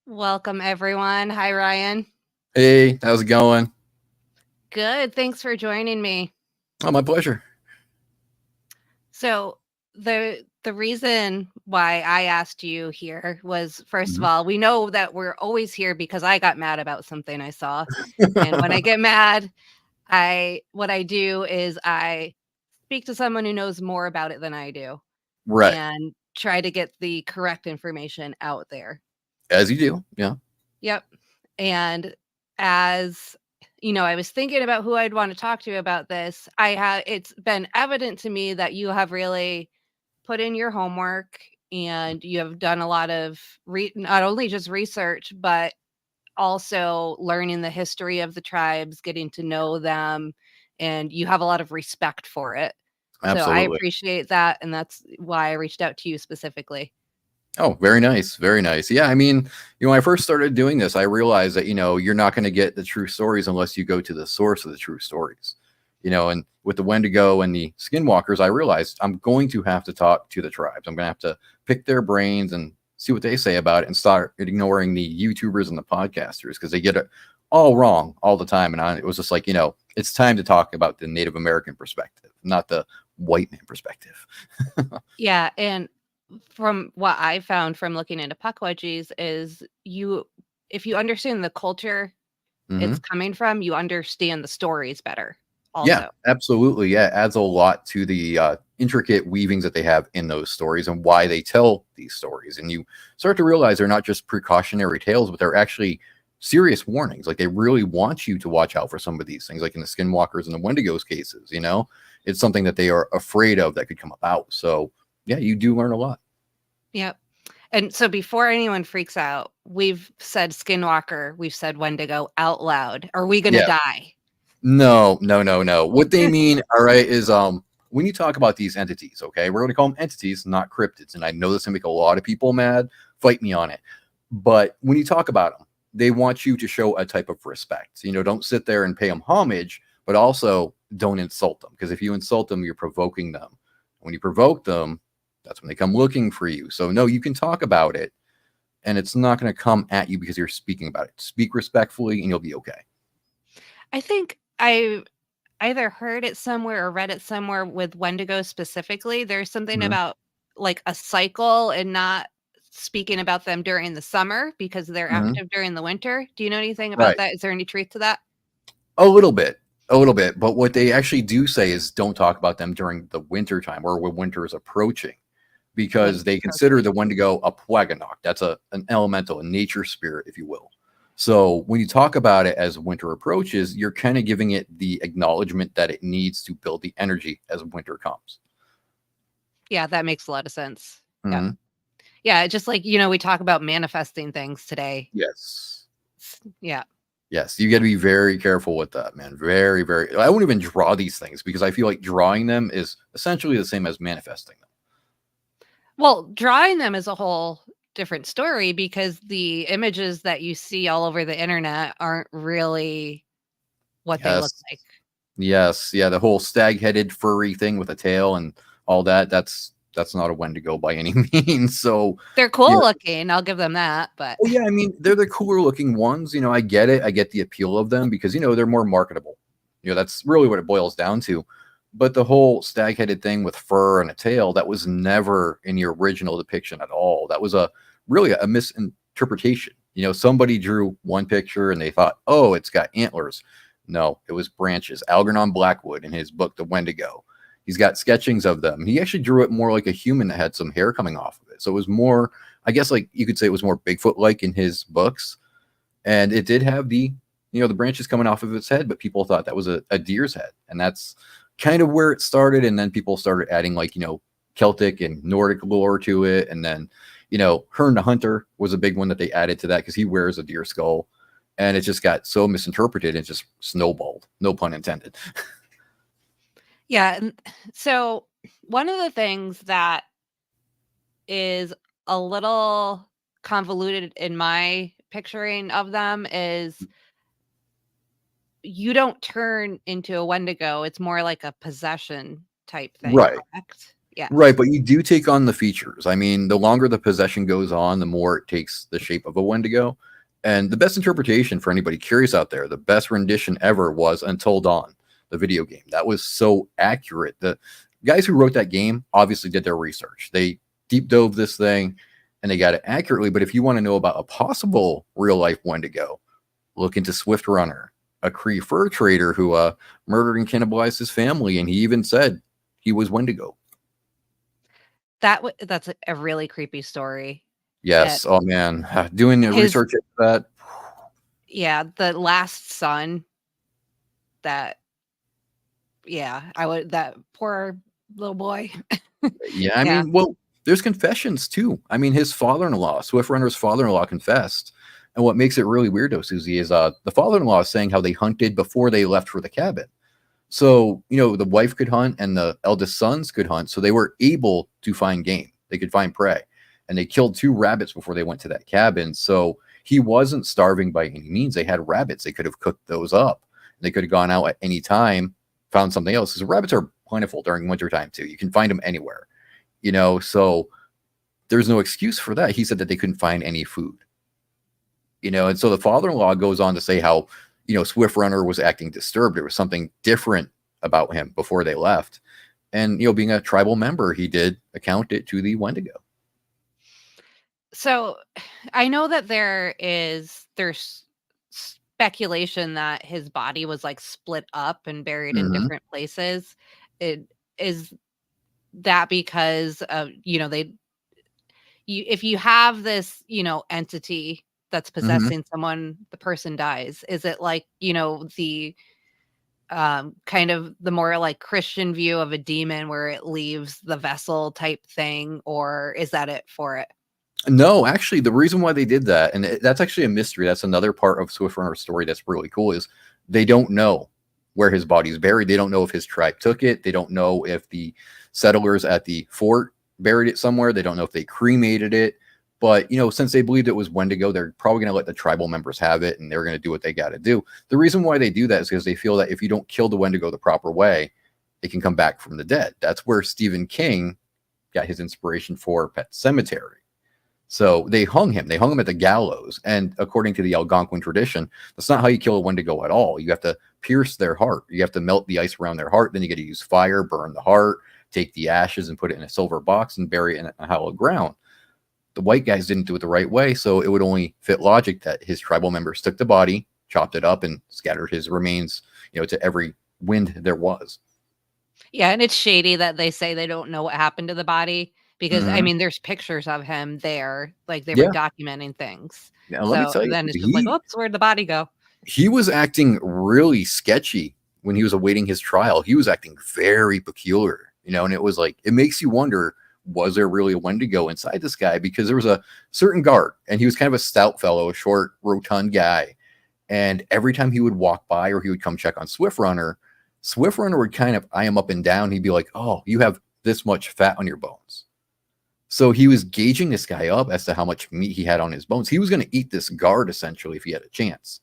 Welcome, everyone. Hi, Ryan. Hey, how's it going? Good. Thanks for joining me. Oh, my pleasure. So, the reason why I asked you here was, first of Mhm. all, we know that we're always here because I got mad about something I saw. And when I get mad, I what I do is I speak to someone who knows more about it than I do Right, and try to get the correct information out there. as you do. Yeah. Yep. And as I was thinking about who I'd want to talk to about this. It's been evident to me that you have really put in your homework and you have done a lot of not only just research, but also learning the history of the tribes, getting to know them, and you have a lot of respect for it. So I Absolutely. appreciate that. And that's why I reached out to you specifically. Oh, very nice. Very nice. Yeah. I mean, when I first started doing this, I realized that, you're not going to get the true stories unless you go to the source of the true stories. And with the Wendigo and the Skinwalkers, I realized I'm going to have to talk to the tribes. I'm going to have to pick their brains and see what they say about it and start ignoring the YouTubers and the podcasters because they get it all wrong all the time. And it was just like, it's time to talk about the Native American perspective, not the white man perspective. Yeah, and from what I found from looking into Pukwudgies is if you understand the culture it's Hmm. coming from, you understand the stories better Yeah, also. absolutely. Yeah, it adds a lot to the intricate weavings that they have in those stories and why they tell these stories. And you start to realize they're not just precautionary tales, but they're actually serious warnings. Like they really want you to watch out for some of these things, like in the Skinwalkers and the Wendigos cases. It's something that they are afraid of that could come about. So, yeah, you do learn a lot. Yep. And so before anyone freaks out, we've said Skinwalker, we've said Wendigo out loud. Are we gonna Yeah. die? No, no, no, no. What they mean, all right, is when you talk about these entities, okay, we're going to call them entities, not cryptids. And I know this can make a lot of people mad. Fight me on it. But when you talk about them, they want you to show a type of respect. Don't sit there and pay them homage, but also don't insult them because if you insult them, you're provoking them. When you provoke them, that's when they come looking for you. So no, you can talk about it, and it's not going to come at you because you're speaking about it. Speak respectfully, and you'll be okay. I think I either heard it somewhere or read it somewhere with Wendigo specifically. There's something Mhm. about like a cycle and not speaking about them during the summer because they're Mhm. active during the winter. Do you know anything about Right. that? Is there any truth to that? A little bit. But what they actually do say is don't talk about them during the winter time or when winter is approaching, because Winter they consider approaching. the Wendigo a Pwaganok. That's an elemental, a nature spirit, if you will. So when you talk about it as winter approaches, you're kind of giving it the acknowledgement that it needs to build the energy as winter comes. Yeah, that makes a lot of sense. Yeah. Hmm. Yeah, just like, we talk about manifesting things today. Yes. Yeah. Yes, you got to be very careful with that, man. Very, very. I won't even draw these things because I feel like drawing them is essentially the same as manifesting them. Well, drawing them is a whole different story because the images that you see all over the internet aren't really what they look Yes. like. Yes, yeah, the whole stag-headed furry thing with a tail and all that, that's not a Wendigo by any means. So, They're yeah. cool looking, I'll give them that, but Well, yeah, I mean, they're the cooler looking ones, I get it. I get the appeal of them because, they're more marketable. That's really what it boils down to. But the whole stag-headed thing with fur and a tail, that was never in the original depiction at all. That was really a misinterpretation. Somebody drew one picture and they thought, "Oh, it's got antlers." No, it was branches. Algernon Blackwood in his book The Wendigo. He's got sketchings of them. He actually drew it more like a human that had some hair coming off of it. So it was more, I guess, like you could say it was more Bigfoot like in his books. And it did have the branches coming off of its head, but people thought that was a deer's head. And that's kind of where it started. And then people started adding like, Celtic and Nordic lore to it. And then, Hern the Hunter was a big one that they added to that because he wears a deer skull. And it just got so misinterpreted and just snowballed. No pun intended. yeah, and so one of the things that is a little convoluted in my picturing of them is you don't turn into a Wendigo, it's more like a possession type thing, Right. correct? Right, Yes. but you do take on the features. I mean, the longer the possession goes on, the more it takes the shape of a Wendigo. And the best interpretation for anybody curious out there, the best rendition ever was Until Dawn, the video game. That was so accurate. The guys who wrote that game obviously did their research. They deep dove this thing and they got it accurately. But if you want to know about a possible real life Wendigo, look into Swift Runner, a Cree fur trader who murdered and cannibalized his family. And he even said he was Wendigo. That's a really creepy story. Uh, Yes. Oh man, doing the his research into that. yeah, the last son that I would that poor little boy. Yeah, I Yeah. mean, well, there's confessions too. I mean, his father-in-law, Swift Runner's father-in-law, confessed. And what makes it really weird, though, Susie, is the father-in-law is saying how they hunted before they left for the cabin. So, the wife could hunt and the eldest sons could hunt. So they were able to find game. They could find prey. And they killed 2 rabbits before they went to that cabin. So he wasn't starving by any means. They had rabbits. They could have cooked those up. They could have gone out at any time, found something else. Because rabbits are plentiful during wintertime, too. You can find them anywhere, So there's no excuse for that. He said that they couldn't find any food, And so the father-in-law goes on to say how, Swift Runner was acting disturbed. There was something different about him before they left. And, being a tribal member, he did account it to the Wendigo. So I know that there's speculation that his body was like split up and buried in Mm-hmm. different places. It is that because of, if you have this, entity that's Mm-hmm. possessing someone, the person dies. Is it like, the kind of the more like Christian view of a demon where it leaves the vessel type thing, or is that it for it? No, actually, the reason why they did that, and that's actually a mystery. That's another part of Swift Runner's story that's really cool. Is they don't know where his body's buried. They don't know if his tribe took it. They don't know if the settlers at the fort buried it somewhere. They don't know if they cremated it. But since they believed it was Wendigo, they're probably going to let the tribal members have it, and they're going to do what they got to do. The reason why they do that is because they feel that if you don't kill the Wendigo the proper way, it can come back from the dead. That's where Stephen King got his inspiration for Pet Sematary. So they hung him. They hung him at the gallows. And according to the Algonquin tradition, that's not how you kill a Wendigo at all. You have to pierce their heart. You have to melt the ice around their heart. Then you got to use fire, burn the heart, take the ashes and put it in a silver box and bury it in a hollow ground. The white guys didn't do it the right way. So it would only fit logic that his tribal members took the body, chopped it up, and scattered his remains, to every wind there was. Yeah, and it's shady that they say they don't know what happened to the body because, I Mm-hmm. mean, there's pictures of him there, like, they were Yeah. documenting things. Now, let me So, tell you, then it's just like, he "Oops, where'd the body go?" he was acting really sketchy when he was awaiting his trial. He was acting very peculiar, and it was like, it makes you wonder, was there really a Wendigo inside this guy? Because there was a certain guard and he was kind of a stout fellow, a short, rotund guy. And every time he would walk by or he would come check on Swift Runner would kind of eye him up and down. He'd be like, "Oh, you have this much fat on your bones." So he was gauging this guy up as to how much meat he had on his bones. He was going to eat this guard essentially if he had a chance.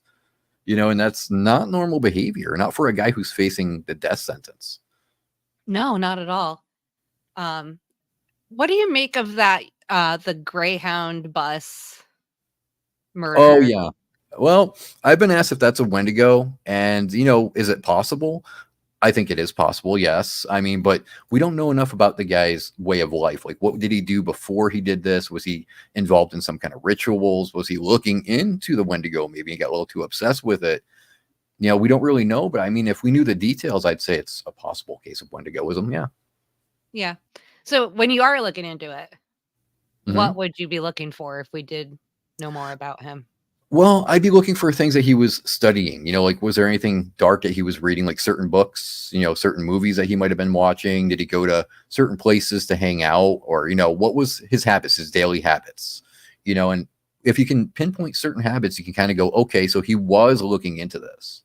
And that's not normal behavior, not for a guy who's facing the death sentence. No, not at all. Um, what do you make of that, the Greyhound bus Oh, murder? yeah. Well, I've been asked if that's a Wendigo, and, is it possible? I think it is possible, yes. I mean, but we don't know enough about the guy's way of life. Like, what did he do before he did this? Was he involved in some kind of rituals? Was he looking into the Wendigo? Maybe he got a little too obsessed with it. We don't really know, but I mean, if we knew the details, I'd say it's a possible case of Wendigoism. Yeah. Yeah. So, when you are looking into it, Hmm. what would you be looking for if we did know more about him? Well, I'd be looking for things that he was studying. Like, was there anything dark that he was reading, like certain books, certain movies that he might have been watching? Did he go to certain places to hang out? Or, what was his habits, his daily habits? And if you can pinpoint certain habits, you can kind of go, okay, so he was looking into this.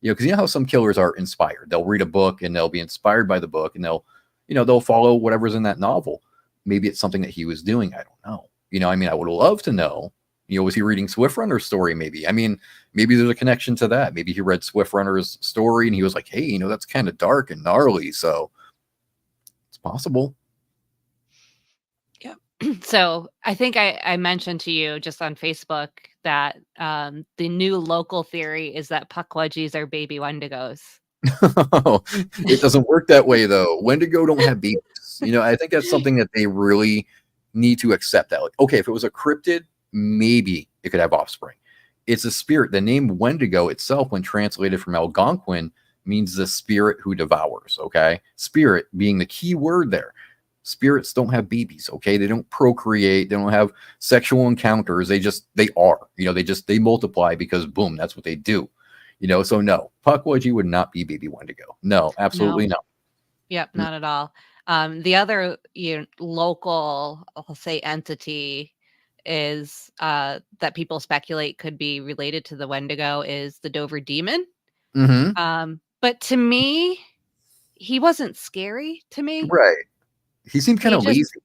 Because how some killers are inspired. They'll read a book and they'll be inspired by the book and they'll follow whatever's in that novel. Maybe it's something that he was doing. I don't know. I mean, I would love to know. Was he reading Swift Runner's story? Maybe. I mean, maybe there's a connection to that. Maybe he read Swift Runner's story and he was like, hey, that's kind of dark and gnarly. So it's possible. So I think I mentioned to you just on Facebook that the new local theory is that puckwudgies are baby wendigos. It doesn't work that way though. Wendigo don't have babies. I think that's something that they really need to accept that. Like, okay, if it was a cryptid, maybe it could have offspring. It's a spirit. The name Wendigo itself, when translated from Algonquin, means the spirit who devours. Okay. Spirit being the key word there. Spirits don't have babies. Okay. They don't procreate. They don't have sexual encounters. They are, they multiply because boom, that's what they do. So no, Pukwudgie would not be baby Wendigo. No, absolutely No. not. Yep, not at all. The other local, I'll say, entity is that people speculate could be related to the Wendigo is the Dover Demon. Mm-hmm. But to me, he wasn't scary to me. Right. He seemed kind He of just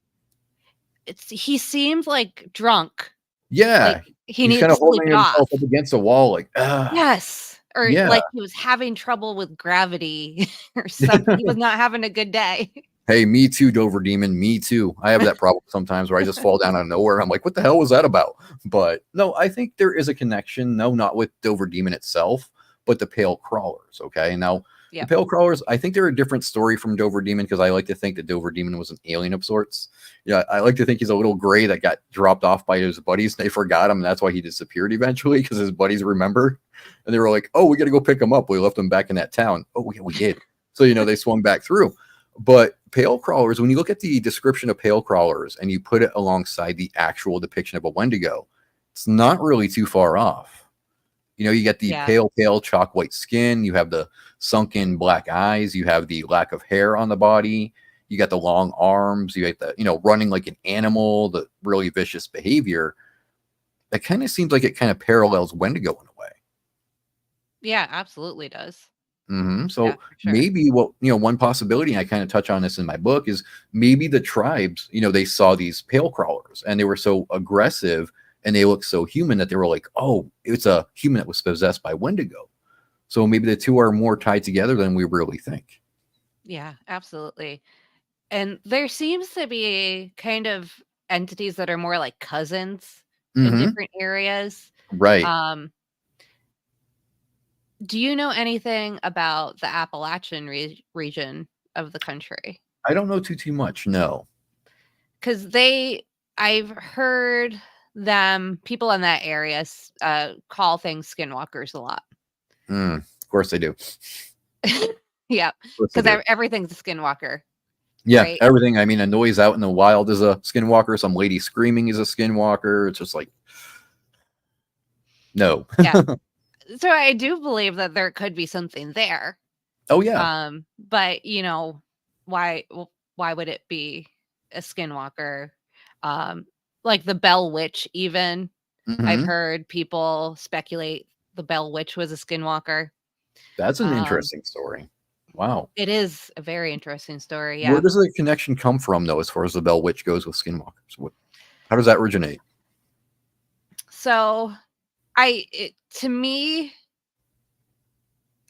lazy. he seemed like drunk. Yeah. Like he He's kind needed to of sleep holding it off. himself up against a wall, like, Yes. Or yeah. like he was having trouble with gravity or something. He was not having a good day. Hey, me too, Dover Demon. Me too. I have that problem sometimes where I just fall down out of nowhere. I'm like, what the hell was that about? But no, I think there is a connection. No, not with Dover Demon itself, but the Pale Crawlers. Okay. Now, the Yep. Pale Crawlers, I think they're a different story from Dover Demon because I like to think that Dover Demon was an alien of sorts. Yeah, I like to think he's a little gray that got dropped off by his buddies. They forgot him, and that's why he disappeared eventually because his buddies remember. And they were like, oh, we got to go pick him up. We left him back in that town. Oh, yeah, we did. So, they swung back through. But pale crawlers, when you look at the description of pale crawlers and you put it alongside the actual depiction of a Wendigo, it's not really too far off. You get the Yeah. pale chalk white skin. You have the sunken black eyes. You have the lack of hair on the body. You got the long arms. You get the, running like an animal, the really vicious behavior. It kind of seems like it kind of parallels Wendigo in a way. Yeah, absolutely does. So Yeah, for sure. maybe one possibility, and I kind of touch on this in my book, is maybe the tribes, they saw these pale crawlers and they were so aggressive and they looked so human that they were like, oh, it's a human that was possessed by Wendigo. So maybe the two are more tied together than we really think. Yeah, absolutely. And there seems to be kind of entities that are more like cousins in Mm-hmm. different areas. Right. Um, do you know anything about the Appalachian region of the country? I don't know too much. No. Because I've heard people in that area call things skinwalkers a lot. Of course they do. Yeah, because everything's a skinwalker. Yeah, right? everything. I mean, a noise out in the wild is a skinwalker. Some lady screaming is a skinwalker. It's just like, no. Yeah. So I do believe that there could be something there. Oh, yeah. But why would it be a skinwalker? Like the Bell Witch, even. I've heard people speculate the Bell Witch was a skinwalker. That's an interesting story. Wow. It is a very interesting story. Where Yeah. does the connection come from, though, as far as the Bell Witch goes with skinwalkers? How does that originate? So to me,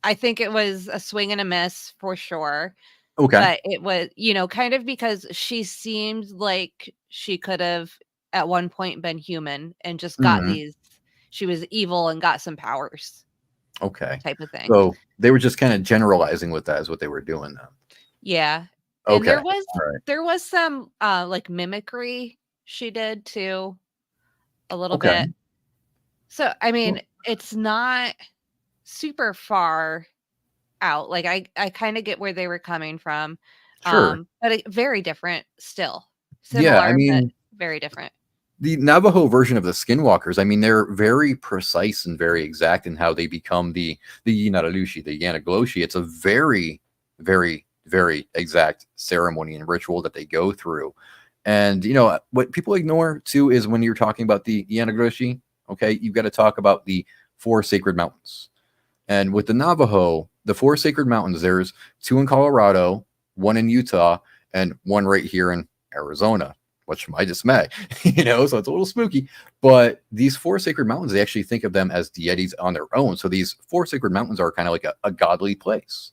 I think it was a swing and a miss for sure. Okay. But it was, kind of because she seemed like she could have at one point been human and just got she was evil and got some powers. Okay. Type of thing. So they were just kind of generalizing with that is what they were doing then. Yeah. And Okay. there was some like mimicry she did too a little bit. So I mean, it's not super far out. Like I kind of get where they were coming from. Sure. But very different still. Yeah, Similar, but very different. The Navajo version of the skinwalkers, I mean, they're very precise and very exact in how they become the Yinaralushi, the Yanagloshi. It's a very, very, very exact ceremony and ritual that they go through. And, what people ignore, too, is when you're talking about the Yanagloshi, okay, you've got to talk about the 4 sacred mountains. And with the Navajo, the 4 sacred mountains, there's 2 in Colorado, 1 in Utah, and 1 right here in Arizona. Much to my dismay, so it's a little spooky. But these 4 sacred mountains, they actually think of them as deities on their own. So these 4 sacred mountains are kind of like a godly place.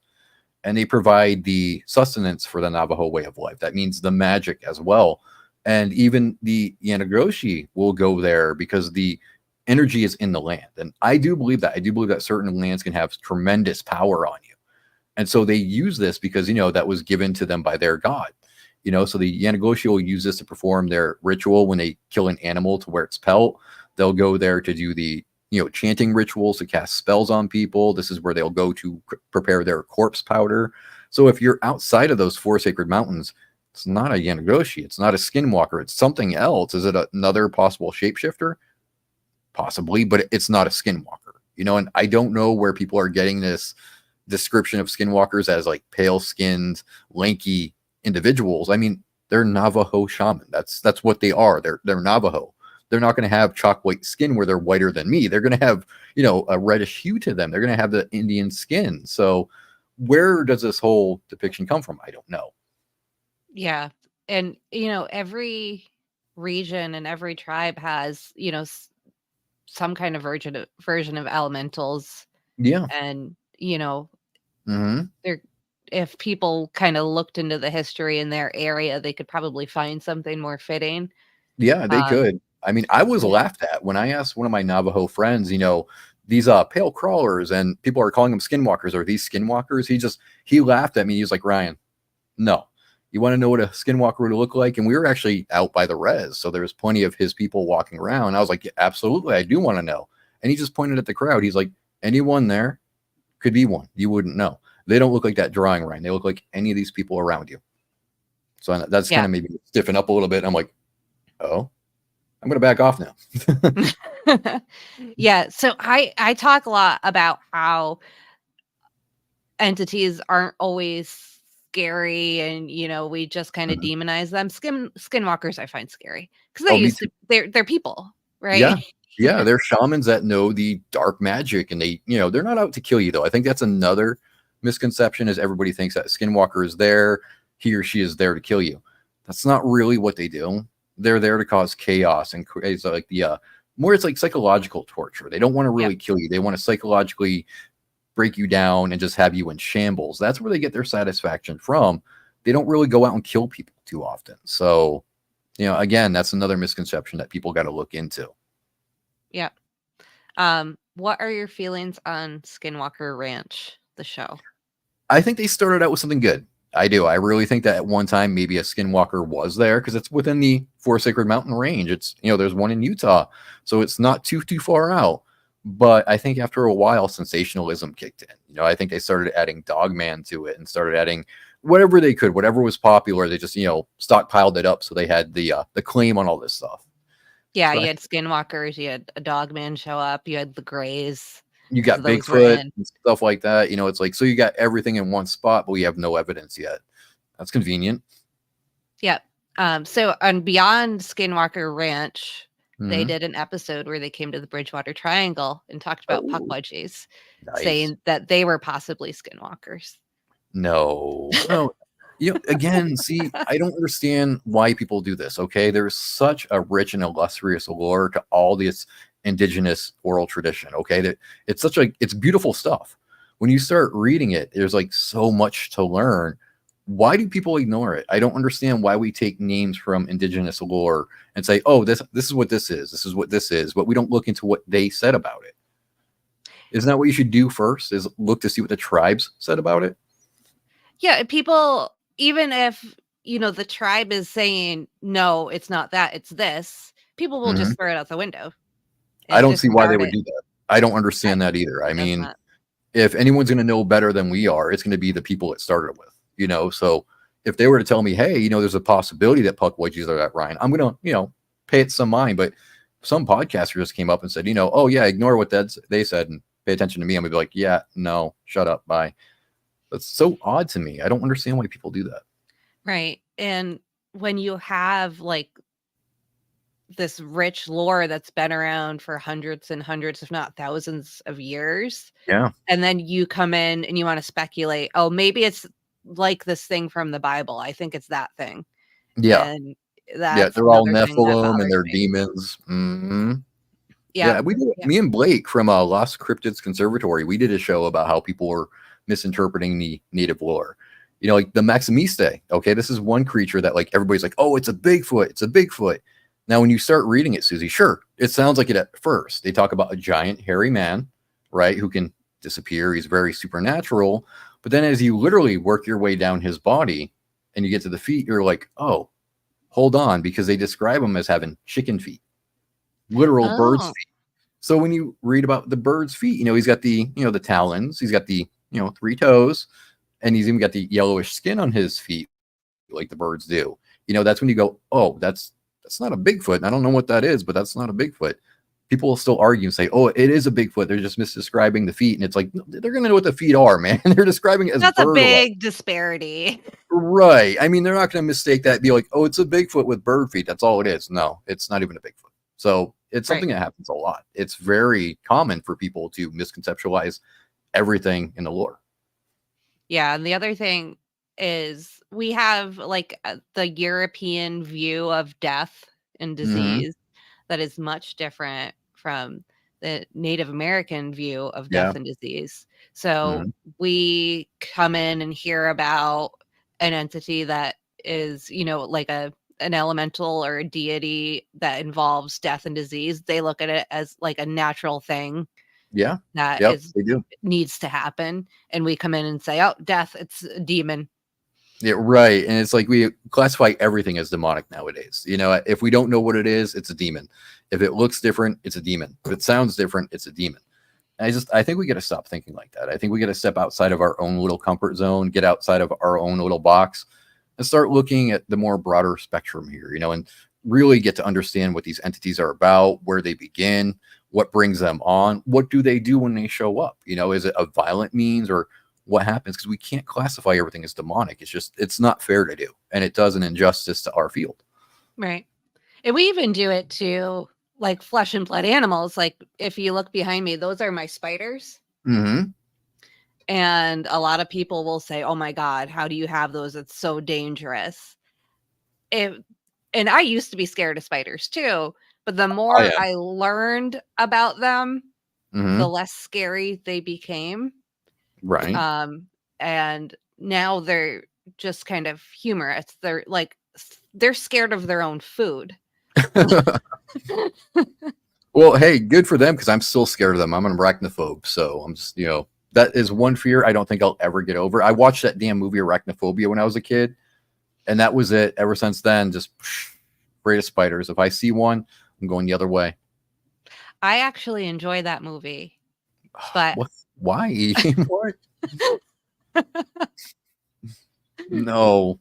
And they provide the sustenance for the Navajo way of life. That means the magic as well. And even the Yanagoshi will go there because the energy is in the land. And I do believe that. I do believe that certain lands can have tremendous power on you. And so they use this because, that was given to them by their god. So the Yanagoshi will use this to perform their ritual when they kill an animal to wear its pelt. They'll go there to do the, chanting rituals to cast spells on people. This is where they'll go to prepare their corpse powder. So if you're outside of those 4 sacred mountains, it's not a Yanagoshi. It's not a Skinwalker. It's something else. Is it another possible shapeshifter? Possibly, but it's not a Skinwalker. And I don't know where people are getting this description of Skinwalkers as like pale-skinned, lanky individuals. I mean, they're Navajo shaman. That's what they are. They're Navajo. They're not going to have chalk white skin where they're whiter than me. They're going to have, a reddish hue to them. They're going to have the Indian skin. So where does this whole depiction come from? I don't know. Yeah. And, every region and every tribe has, some kind of version of elementals. Yeah. And, Mm-hmm. if people kind of looked into the history in their area, they could probably find something more fitting. Yeah, they could. I mean, I was laughed at when I asked one of my Navajo friends, these pale crawlers, and people are calling them Skinwalkers. Are these Skinwalkers? He laughed at me. He was like, Ryan, no. You want to know what a Skinwalker would look like? And we were actually out by the res, so there was plenty of his people walking around. I was like, yeah, absolutely, I do want to know. And he just pointed at the crowd. He's like, anyone there could be one. You wouldn't know. They don't look like that drawing, Ryan. They look like any of these people around you. So that's kind of maybe stiffen up a little bit. I'm like, oh, I'm going to back off now. Yeah. So I talk a lot about how entities aren't always scary, and we just kind of demonize them. Skinwalkers I find scary because they're people, right? Yeah, they're shamans that know the dark magic, and they're not out to kill you, though. I think that's another misconception, is everybody thinks that Skinwalker is there, he or she is there to kill you. That's not really what they do. They're there to cause chaos and create like it's like psychological torture. They don't want to really kill you. They want to psychologically break you down and just have you in shambles. That's where they get their satisfaction from. They don't really go out and kill people too often. So, again, that's another misconception that people got to look into. Yeah. What are your feelings on Skinwalker Ranch, the show? I think they started out with something good. I do. I really think that at one time maybe a Skinwalker was there, because it's within the 4 Sacred Mountain range. It's, there's one in Utah, so it's not too far out. But I think after a while, sensationalism kicked in. I think they started adding dogman to it and started adding whatever they could, whatever was popular. They just, stockpiled it up, so they had the claim on all this stuff. Yeah, so you had Skinwalkers, you had a dogman show up, you had the Greys. You got Bigfoot and stuff like that. It's like, so you got everything in one spot, but we have no evidence yet. That's convenient. Yep. So on Beyond Skinwalker Ranch, they did an episode where they came to the Bridgewater Triangle and talked about pukwudgies, saying that they were possibly Skinwalkers. No. Again, see, I don't understand why people do this. Okay, there's such a rich and illustrious lore to all this indigenous oral tradition. Okay, that it's beautiful stuff. When you start reading it, there's like so much to learn. Why do people ignore it? I don't understand why we take names from indigenous lore and say, oh, this is what this is. This is what this is. But we don't look into what they said about it. Isn't that what you should do first, is look to see what the tribes said about it? Yeah, people, even if, the tribe is saying, no, it's not that, it's this, people will just throw it out the window. I don't see why they would do that. I don't understand that either. I mean, if anyone's going to know better than we are, it's going to be the people it started with. So if they were to tell me, hey, there's a possibility that pukwudgies are that, Ryan, I'm going to, pay it some mind. But some podcaster just came up and said, oh yeah, ignore what they said and pay attention to me. I'm going to be like, yeah, no, shut up. Bye. That's so odd to me. I don't understand why people do that. Right. And when you have like this rich lore that's been around for hundreds and hundreds, if not thousands of years. Yeah. And then you come in and you want to speculate, oh, maybe it's like this thing from the Bible. I think it's that thing. Yeah. And that's they're all Nephilim and they're demons. Mm-hmm. Yeah. Me and Blake from Lost Cryptids Conservatory, we did a show about how people were misinterpreting the native lore. Like the Maximiste. Okay, this is one creature that like everybody's like, oh, it's a Bigfoot. It's a Bigfoot. Now, when you start reading it, Susie, sure, it sounds like it at first. They talk about a giant hairy man, right, who can disappear. He's very supernatural. But then as you literally work your way down his body and you get to the feet, you're like, oh, hold on, because they describe him as having chicken feet, literal bird's Oh. feet. So when you read about the bird's feet, he's got the, the talons, he's got the, 3 toes, and he's even got the yellowish skin on his feet like the birds do. That's when you go, oh, that's not a Bigfoot. And I don't know what that is, but that's not a Bigfoot. People will still argue and say, oh, it is a Bigfoot. They're just misdescribing the feet. And it's like, they're going to know what the feet are, man. They're describing it as That's a bird-like. big disparity. Right. I mean, they're not going to mistake that and be like, oh, it's a Bigfoot with bird feet. That's all it is. No, it's not even a Bigfoot. So it's something that happens a lot. It's very common for people to misconceptualize everything in the lore. Yeah. And the other thing is we have like the European view of death and disease that is much different from the Native American view of death and disease. So we come in and hear about an entity that is, like an elemental or a deity that involves death and disease. They look at it as like a natural thing. Yeah. That they do. needs to happen. And we come in and say, oh, death, it's a demon. Yeah, right. And it's like we classify everything as demonic nowadays. If we don't know what it is, it's a demon. If it looks different, it's a demon. If it sounds different, it's a demon. And I think we got to stop thinking like that. I think we got to step outside of our own little comfort zone, get outside of our own little box, and start looking at the more broader spectrum here, and really get to understand what these entities are about, where they begin, what brings them on, what do they do when they show up? Is it a violent means or what happens? Because we can't classify everything as demonic. It's not fair to do. And it does an injustice to our field. Right. And we even do it to like flesh and blood animals. Like if you look behind me, those are my spiders. Mm-hmm. And a lot of people will say, oh my God, how do you have those? It's so dangerous. And I used to be scared of spiders too. But the more I learned about them, the less scary they became. Right. And now they're just kind of humorous. They're scared of their own food. Well, hey, good for them, because I'm still scared of them. I'm an arachnophobe. So I'm just, that is one fear I don't think I'll ever get over. I watched that damn movie Arachnophobia when I was a kid, and that was it. Ever since then, just afraid of spiders. If I see one, I'm going the other way. I actually enjoy that movie. But why? What? No.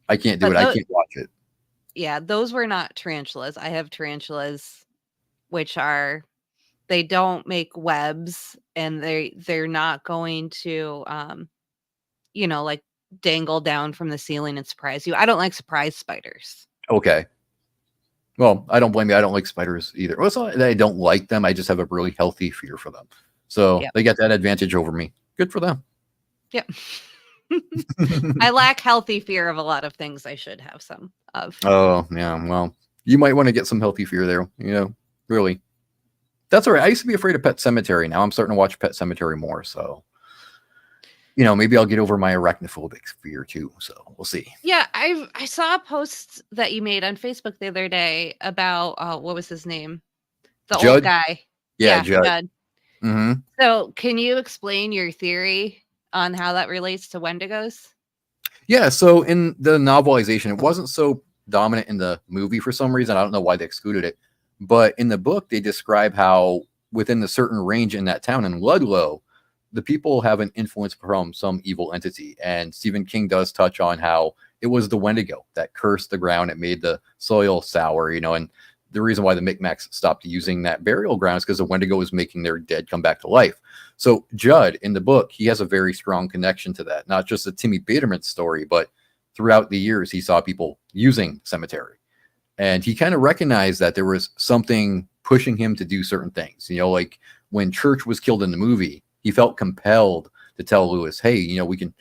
I can't do it. I can't watch it. Yeah, those were not tarantulas. I have tarantulas, which they don't make webs, and they're not going to, like dangle down from the ceiling and surprise you. I don't like surprise spiders. Okay. Well, I don't blame you. I don't like spiders either. Well, it's not that I don't like them. I just have a really healthy fear for them. So they got that advantage over me. Good for them. Yep. I lack healthy fear of a lot of things I should have some of. Oh, yeah. Well, you might want to get some healthy fear there. Really. That's all right. I used to be afraid of Pet Sematary. Now I'm starting to watch Pet Sematary more. So, maybe I'll get over my arachnophobic fear too. So we'll see. Yeah. I saw a post that you made on Facebook the other day about, what was his name? The Judd? Old guy. Yeah, Judd. Mm-hmm. So can you explain your theory on how that relates to Wendigos? Yeah, so in the novelization, it wasn't so dominant in the movie for some reason. I don't know why they excluded it. But in the book, they describe how within the certain range in that town in Ludlow, the people have an influence from some evil entity. And Stephen King does touch on how it was the Wendigo that cursed the ground. It made the soil sour, and the reason why the Micmacs stopped using that burial ground is because the Wendigo was making their dead come back to life. So Judd, in the book, he has a very strong connection to that. Not just the Timmy Peterman story, but throughout the years, he saw people using cemetery. And he kind of recognized that there was something pushing him to do certain things. Like when Church was killed in the movie, he felt compelled to tell Lewis, hey, we can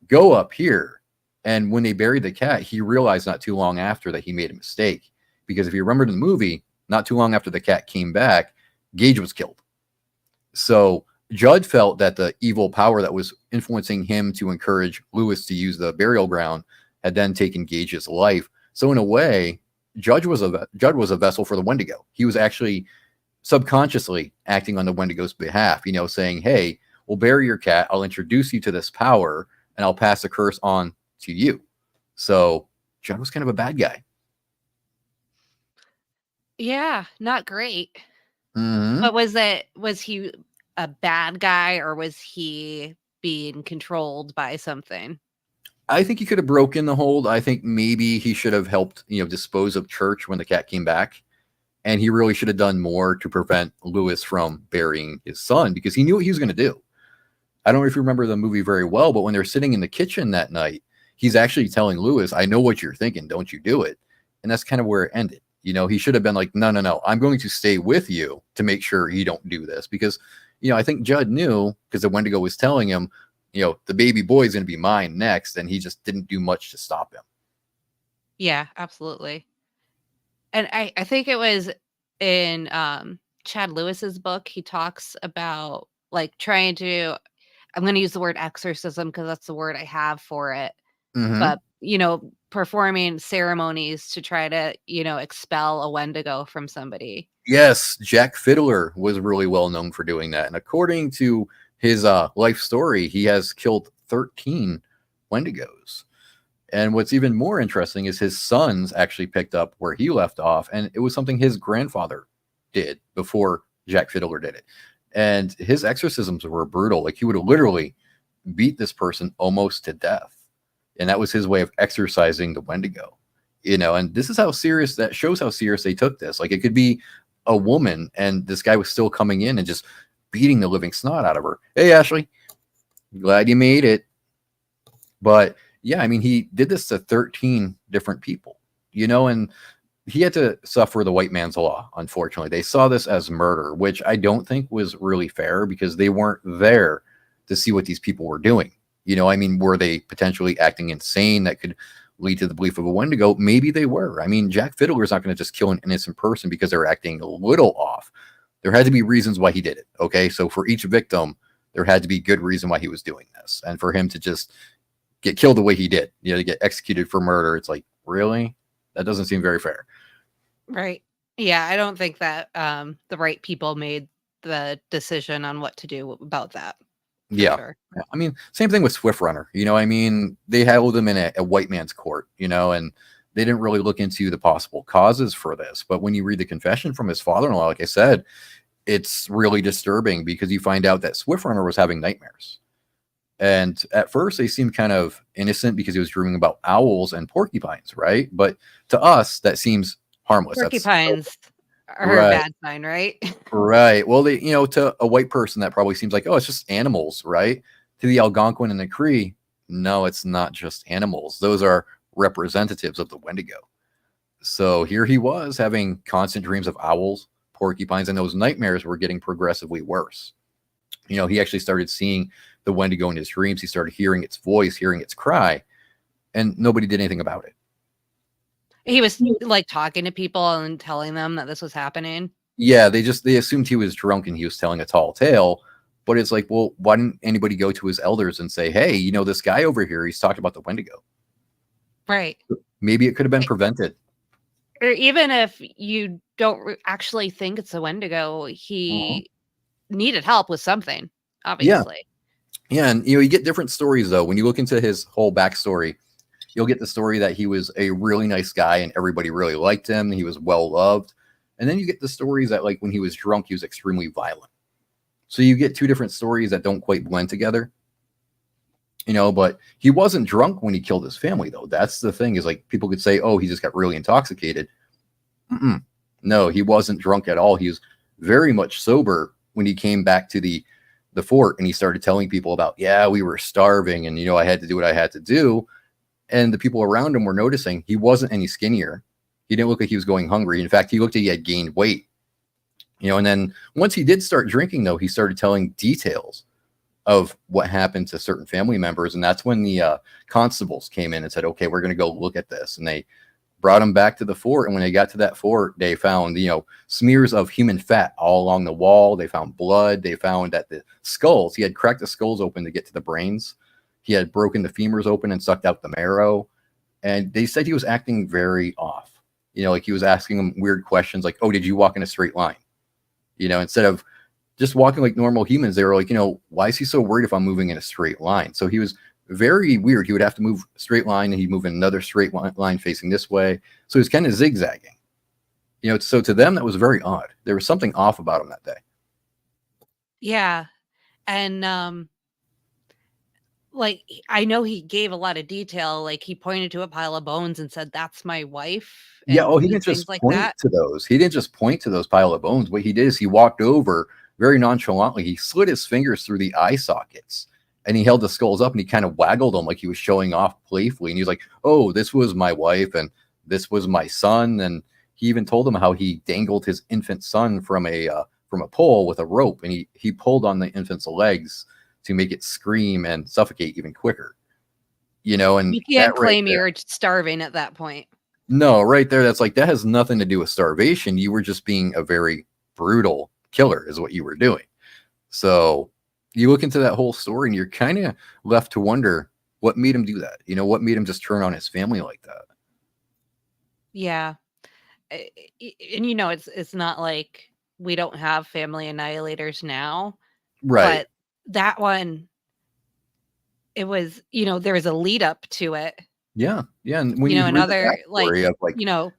go up here. And when they buried the cat, he realized not too long after that he made a mistake. Because if you remember in the movie, not too long after the cat came back, Gage was killed. So Judd felt that the evil power that was influencing him to encourage Lewis to use the burial ground had then taken Gage's life. So in a way, Judd was a vessel for the Wendigo. He was actually subconsciously acting on the Wendigo's behalf, saying, hey, we'll bury your cat. I'll introduce you to this power and I'll pass the curse on to you. So Judd was kind of a bad guy. Yeah, not great. Mm-hmm. But was he a bad guy, or was he being controlled by something? I think he could have broken the hold. I think maybe he should have helped, dispose of Church when the cat came back. And he really should have done more to prevent Lewis from burying his son, because he knew what he was going to do. I don't know if you remember the movie very well, but when they're sitting in the kitchen that night, he's actually telling Lewis, I know what you're thinking. Don't you do it. And that's kind of where it ended. He should have been like, no. I'm going to stay with you to make sure you don't do this. Because, I think Judd knew, because the Wendigo was telling him, the baby boy is going to be mine next. And he just didn't do much to stop him. Yeah, absolutely. And I think it was in Chad Lewis's book, he talks about like trying to, I'm going to use the word exorcism because that's the word I have for it. Mm-hmm. But, performing ceremonies to try to, expel a Wendigo from somebody. Yes, Jack Fiddler was really well known for doing that. And according to his life story, he has killed 13 Wendigos. And what's even more interesting is his sons actually picked up where he left off, and it was something his grandfather did before Jack Fiddler did it. And his exorcisms were brutal. Like, he would literally beat this person almost to death. And that was his way of exorcising the Wendigo. And this is how serious, that shows how serious they took this. Like, it could be a woman, and this guy was still coming in and just beating the living snot out of her. Hey, Ashley, glad you made it. But yeah, I mean, he did this to 13 different people, and he had to suffer the white man's law. Unfortunately, they saw this as murder, which I don't think was really fair, because they weren't there to see what these people were doing. I mean, were they potentially acting insane that could lead to the belief of a Wendigo? Maybe they were. I mean, Jack Fiddler is not going to just kill an innocent person because they're acting a little off. There had to be reasons why he did it. Okay. So for each victim, there had to be good reason why he was doing this. And for him to just get killed the way he did, to get executed for murder, it's like, really? That doesn't seem very fair. Right. Yeah, I don't think that the right people made the decision on what to do about that. Yeah. Sure. I mean, same thing with Swift Runner. I mean, they held him in a white man's court, and they didn't really look into the possible causes for this. But when you read the confession from his father-in-law, like I said, it's really disturbing, because you find out that Swift Runner was having nightmares. And at first they seemed kind of innocent because he was dreaming about owls and porcupines, right? But to us, that seems harmless. Porcupines are right. a bad sign, right? Right. Well, they, to a white person, that probably seems like, oh, it's just animals, right? To the Algonquin and the Cree, no, it's not just animals. Those are representatives of the Wendigo. So here he was having constant dreams of owls, porcupines, and those nightmares were getting progressively worse. He actually started seeing the Wendigo in his dreams. He started hearing its voice, hearing its cry, and nobody did anything about it. He was like talking to people and telling them that this was happening. Yeah, they assumed he was drunk and he was telling a tall tale. But it's like, well, why didn't anybody go to his elders and say, hey, this guy over here, he's talking about the Wendigo? Right. Maybe it could have been prevented. Or even if you don't actually think it's a Wendigo, he needed help with something, obviously. Yeah, and you get different stories, though. When you look into his whole backstory, you'll get the story that he was a really nice guy and everybody really liked him. He was well loved. And then you get the stories that, like, when he was drunk, he was extremely violent. So you get two different stories that don't quite blend together. But he wasn't drunk when he killed his family, though. That's the thing, is like, people could say, oh, he just got really intoxicated. No, he wasn't drunk at all. He was very much sober when he came back to the fort, and he started telling people about, yeah, we were starving, and, I had to do what I had to do. And the people around him were noticing he wasn't any skinnier. He didn't look like he was going hungry. In fact, he looked like he had gained weight. And then once he did start drinking, though, he started telling details of what happened to certain family members. And that's when the constables came in and said, okay, we're going to go look at this. And they brought him back to the fort. And when they got to that fort, they found, smears of human fat all along the wall. They found blood. They found that the skulls, he had cracked the skulls open to get to the brains. He had broken the femurs open and sucked out the marrow. And they said he was acting very off. Like he was asking them weird questions like, oh, did you walk in a straight line? Instead of just walking like normal humans, they were like, why is he so worried if I'm moving in a straight line? So he was very weird. He would have to move straight line and he'd move in another straight line facing this way. So he was kind of zigzagging. So to them, that was very odd. There was something off about him that day. Yeah. And like, I know he gave a lot of detail. Like, he pointed to a pile of bones and said, "That's my wife," Yeah. Oh, and he didn't things just like point that. to those. He didn't just point to those pile of bones. What he did is he walked over very nonchalantly. He slid his fingers through the eye sockets and he held the skulls up and he kind of waggled them like he was showing off playfully. And he was like, oh, this was my wife and this was my son. And he even told them how he dangled his infant son from a pole with a rope, and he pulled on the infant's legs to make it scream and suffocate even quicker. And You that can't right claim there. you're starving at that point. No, right there. That's like, that has nothing to do with starvation. You were just being a very brutal killer, is what you were doing. So you look into that whole story and you're kind of left to wonder what made him do that. What made him just turn on his family like that? Yeah. And it's not like we don't have family annihilators now, Right. but that one, it was, there was a lead up to it. Yeah. Yeah. And when you read the Another, like, backstory of like, yeah, when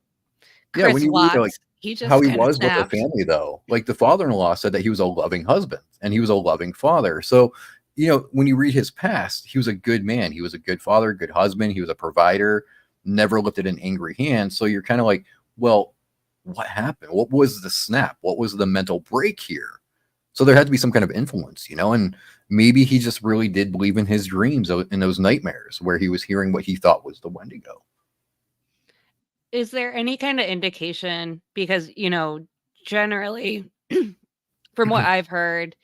Chris you read like Watts, he how just he kind of was with the snapped. family, though, like the father-in-law said that he was a loving husband and he was a loving father. So, when you read his past, he was a good man. He was a good father, good husband. He was a provider, never lifted an angry hand. So you're kind of like, well, what happened? What was the snap? What was the mental break here? So there had to be some kind of influence, and maybe he just really did believe in his dreams, in those nightmares where he was hearing what he thought was the Wendigo. Is there any kind of indication? Because, generally, from what I've heard,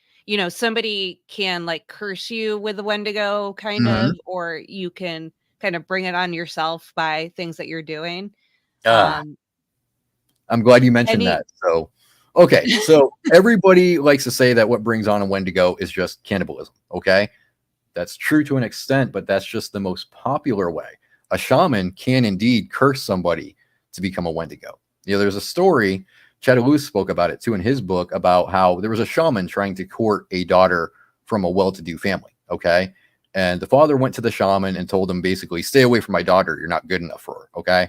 somebody can like curse you with the Wendigo kind Mhm. of, or you can kind of bring it on yourself by things that you're doing. Ah, Um, I'm glad you mentioned any that. So, okay. So everybody likes to say that what brings on a Wendigo is just cannibalism. Okay. That's true to an extent, but that's just the most popular way. A shaman can indeed curse somebody to become a Wendigo. There's a story, Chad Lewis spoke about it too in his book, about how there was a shaman trying to court a daughter from a well to do family. Okay. And the father went to the shaman and told him basically, stay away from my daughter. You're not good enough for her. Okay.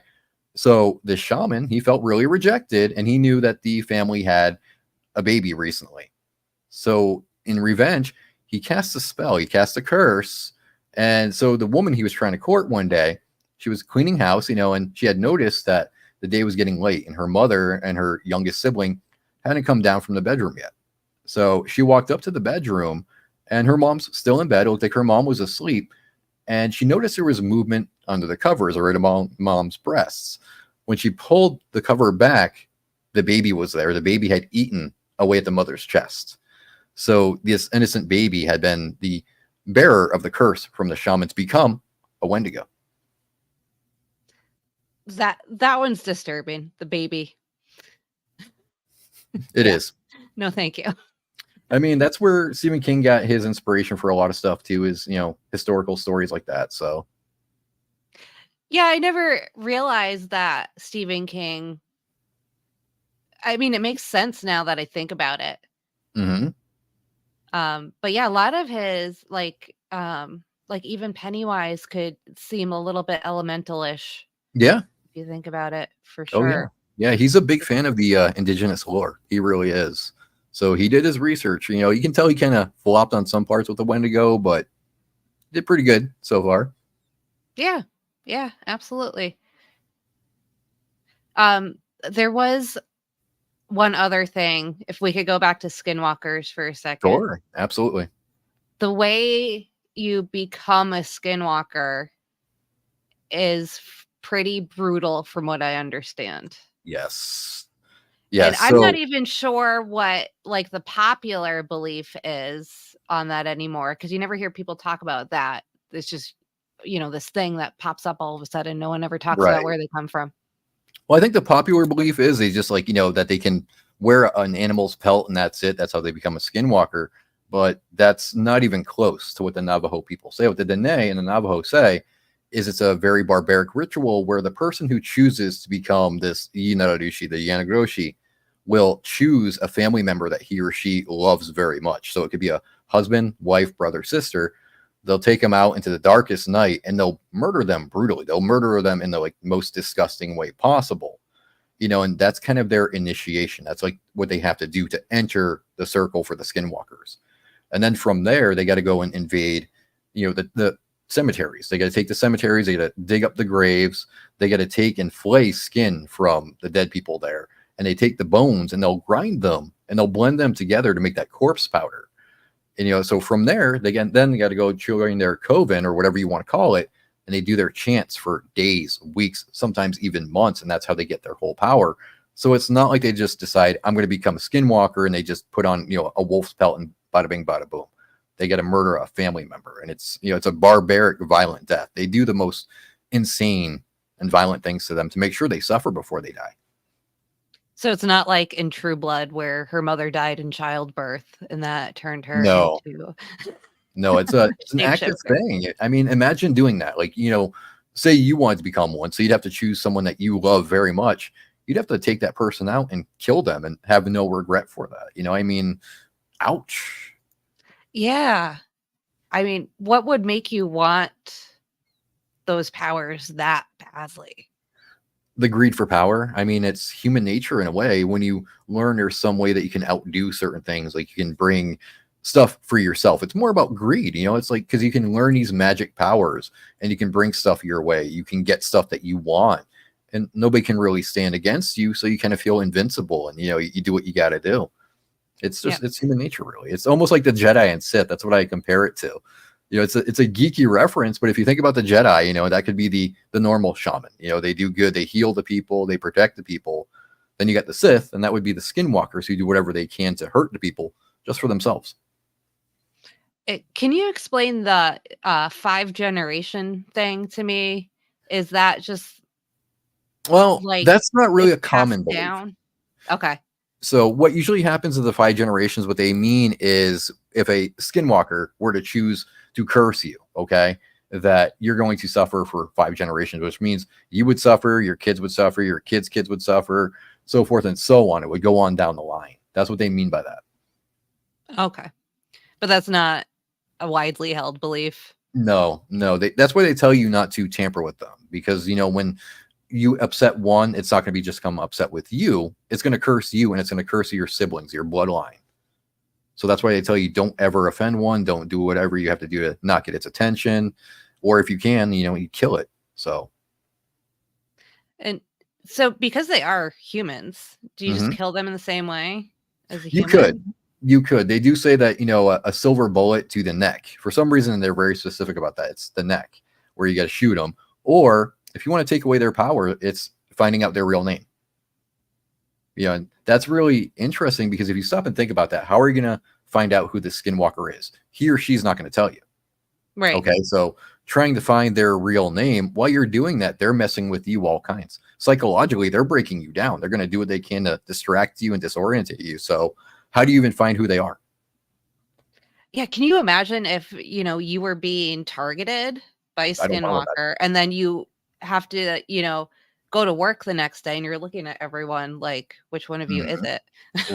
So the shaman, he felt really rejected and he knew that the family had a baby recently. So in revenge, he cast a spell, he cast a curse. And so the woman he was trying to court one day, she was cleaning house, and she had noticed that the day was getting late and her mother and her youngest sibling hadn't come down from the bedroom yet. So she walked up to the bedroom and her mom's still in bed. It looked like her mom was asleep. And she noticed there was movement under the covers right among mom's breasts. When she pulled the cover back, the baby was there. The baby had eaten away at the mother's chest. So this innocent baby had been the bearer of the curse from the shaman to become a Wendigo. that one's disturbing. The baby. It Yeah. is. No, thank you. I mean, that's where Stephen King got his inspiration for a lot of stuff too, is, historical stories like that. So, Yeah, I never realized that Stephen King. I mean, it makes sense now that I think about it. mhm. But yeah, a lot of his like even Pennywise could seem a little bit elemental-ish Yeah. if you think about it, for Oh, yeah. sure. Yeah. He's a big fan of the indigenous lore. He really is. So he did his research. You can tell he kind of flopped on some parts with the Wendigo, but did pretty good so far. Yeah. Yeah, absolutely. Um, there was one other thing, if we could go back to Skinwalkers for a second. Sure. Absolutely. The way you become a Skinwalker is pretty brutal from what I understand. Yes. And Yes. I'm not So, even sure what, like, the popular belief is on that anymore, because you never hear people talk about that. It's just, this thing that pops up all of a sudden. No one ever talks about right. where they come from. Well, I think the popular belief is they just like, that they can wear an animal's pelt and that's it. That's how they become a skinwalker. But that's not even close to what the Navajo people say. What the Dene and the Navajo say is it's a very barbaric ritual where the person who chooses to become this Yinararushi, the Yanagroshi, will choose a family member that he or she loves very much. So it could be a husband, wife, brother, sister. They'll take them out into the darkest night and they'll murder them brutally. They'll murder them in the like most disgusting way possible. And that's kind of their initiation. That's like what they have to do to enter the circle for the skinwalkers. And then from there, they got to go and invade, the cemeteries. They got to take the cemeteries. They got to dig up the graves. They got to take and flay skin from the dead people there. And they take the bones and they'll grind them and they'll blend them together to make that corpse powder. And, so from there, they got to go join their coven or whatever you want to call it. And they do their chants for days, weeks, sometimes even months. And that's how they get their whole power. So it's not like they just decide, I'm going to become a skinwalker, and they just put on, a wolf's pelt and bada bing, bada boom. They got to murder a family member. And it's, it's a barbaric, violent death. They do the most insane and violent things to them to make sure they suffer before they die. So it's not like in True Blood where her mother died in childbirth and that turned her No. into No, it's an active thing. I mean, imagine doing that. Like, say you wanted to become one, so you'd have to choose someone that you love very much. You'd have to take that person out and kill them and have no regret for that. I mean, ouch. Yeah. I mean, what would make you want those powers that badly? The greed for power. I mean, it's human nature in a way. When you learn there's some way that you can outdo certain things, like you can bring stuff for yourself. It's more about greed. It's like, because you can learn these magic powers and you can bring stuff your way. You can get stuff that you want and nobody can really stand against you. So you kind of feel invincible and, you do what you got to do. It's just, It's human nature, really. It's almost like the Jedi and Sith. That's what I compare it to. It's a geeky reference, but if you think about the Jedi, that could be the normal shaman. They do good. They heal the people. They protect the people. Then you got the Sith, and that would be the skinwalkers who do whatever they can to hurt the people just for themselves. Can you explain the 5-generation thing to me? Is that just like that's not really a common belief. Down? Okay. So what usually happens in the 5 generations, what they mean is if a skinwalker were to choose to curse you, okay, that you're going to suffer for 5 generations, which means you would suffer, your kids would suffer, your kids' kids would suffer, so forth and so on. It would go on down the line. That's what they mean by that. Okay. But that's not a widely held belief. No. That's why they tell you not to tamper with them, because, when you upset one, it's not going to be just come upset with you. It's going to curse you, and it's going to curse your siblings, your bloodline. So that's why they tell you don't ever offend one. Don't do whatever you have to do to not get its attention. Or if you can, you kill it. So. And so because they are humans, do you just kill them in the same way as a human? You could. They do say that, a silver bullet to the neck. For some reason, they're very specific about that. It's the neck where you got to shoot them. Or if you want to take away their power, it's finding out their real name. And that's really interesting, because if you stop and think about that, how are you going to find out who the skinwalker is? He or she's not going to tell you. Right. Okay. So trying to find their real name, while you're doing that, they're messing with you all kinds. Psychologically, they're breaking you down. They're going to do what they can to distract you and disorientate you. So how do you even find who they are? Yeah. Can you imagine if, you were being targeted by a skinwalker and then you have to, go to work the next day and you're looking at everyone like, which one of you is it?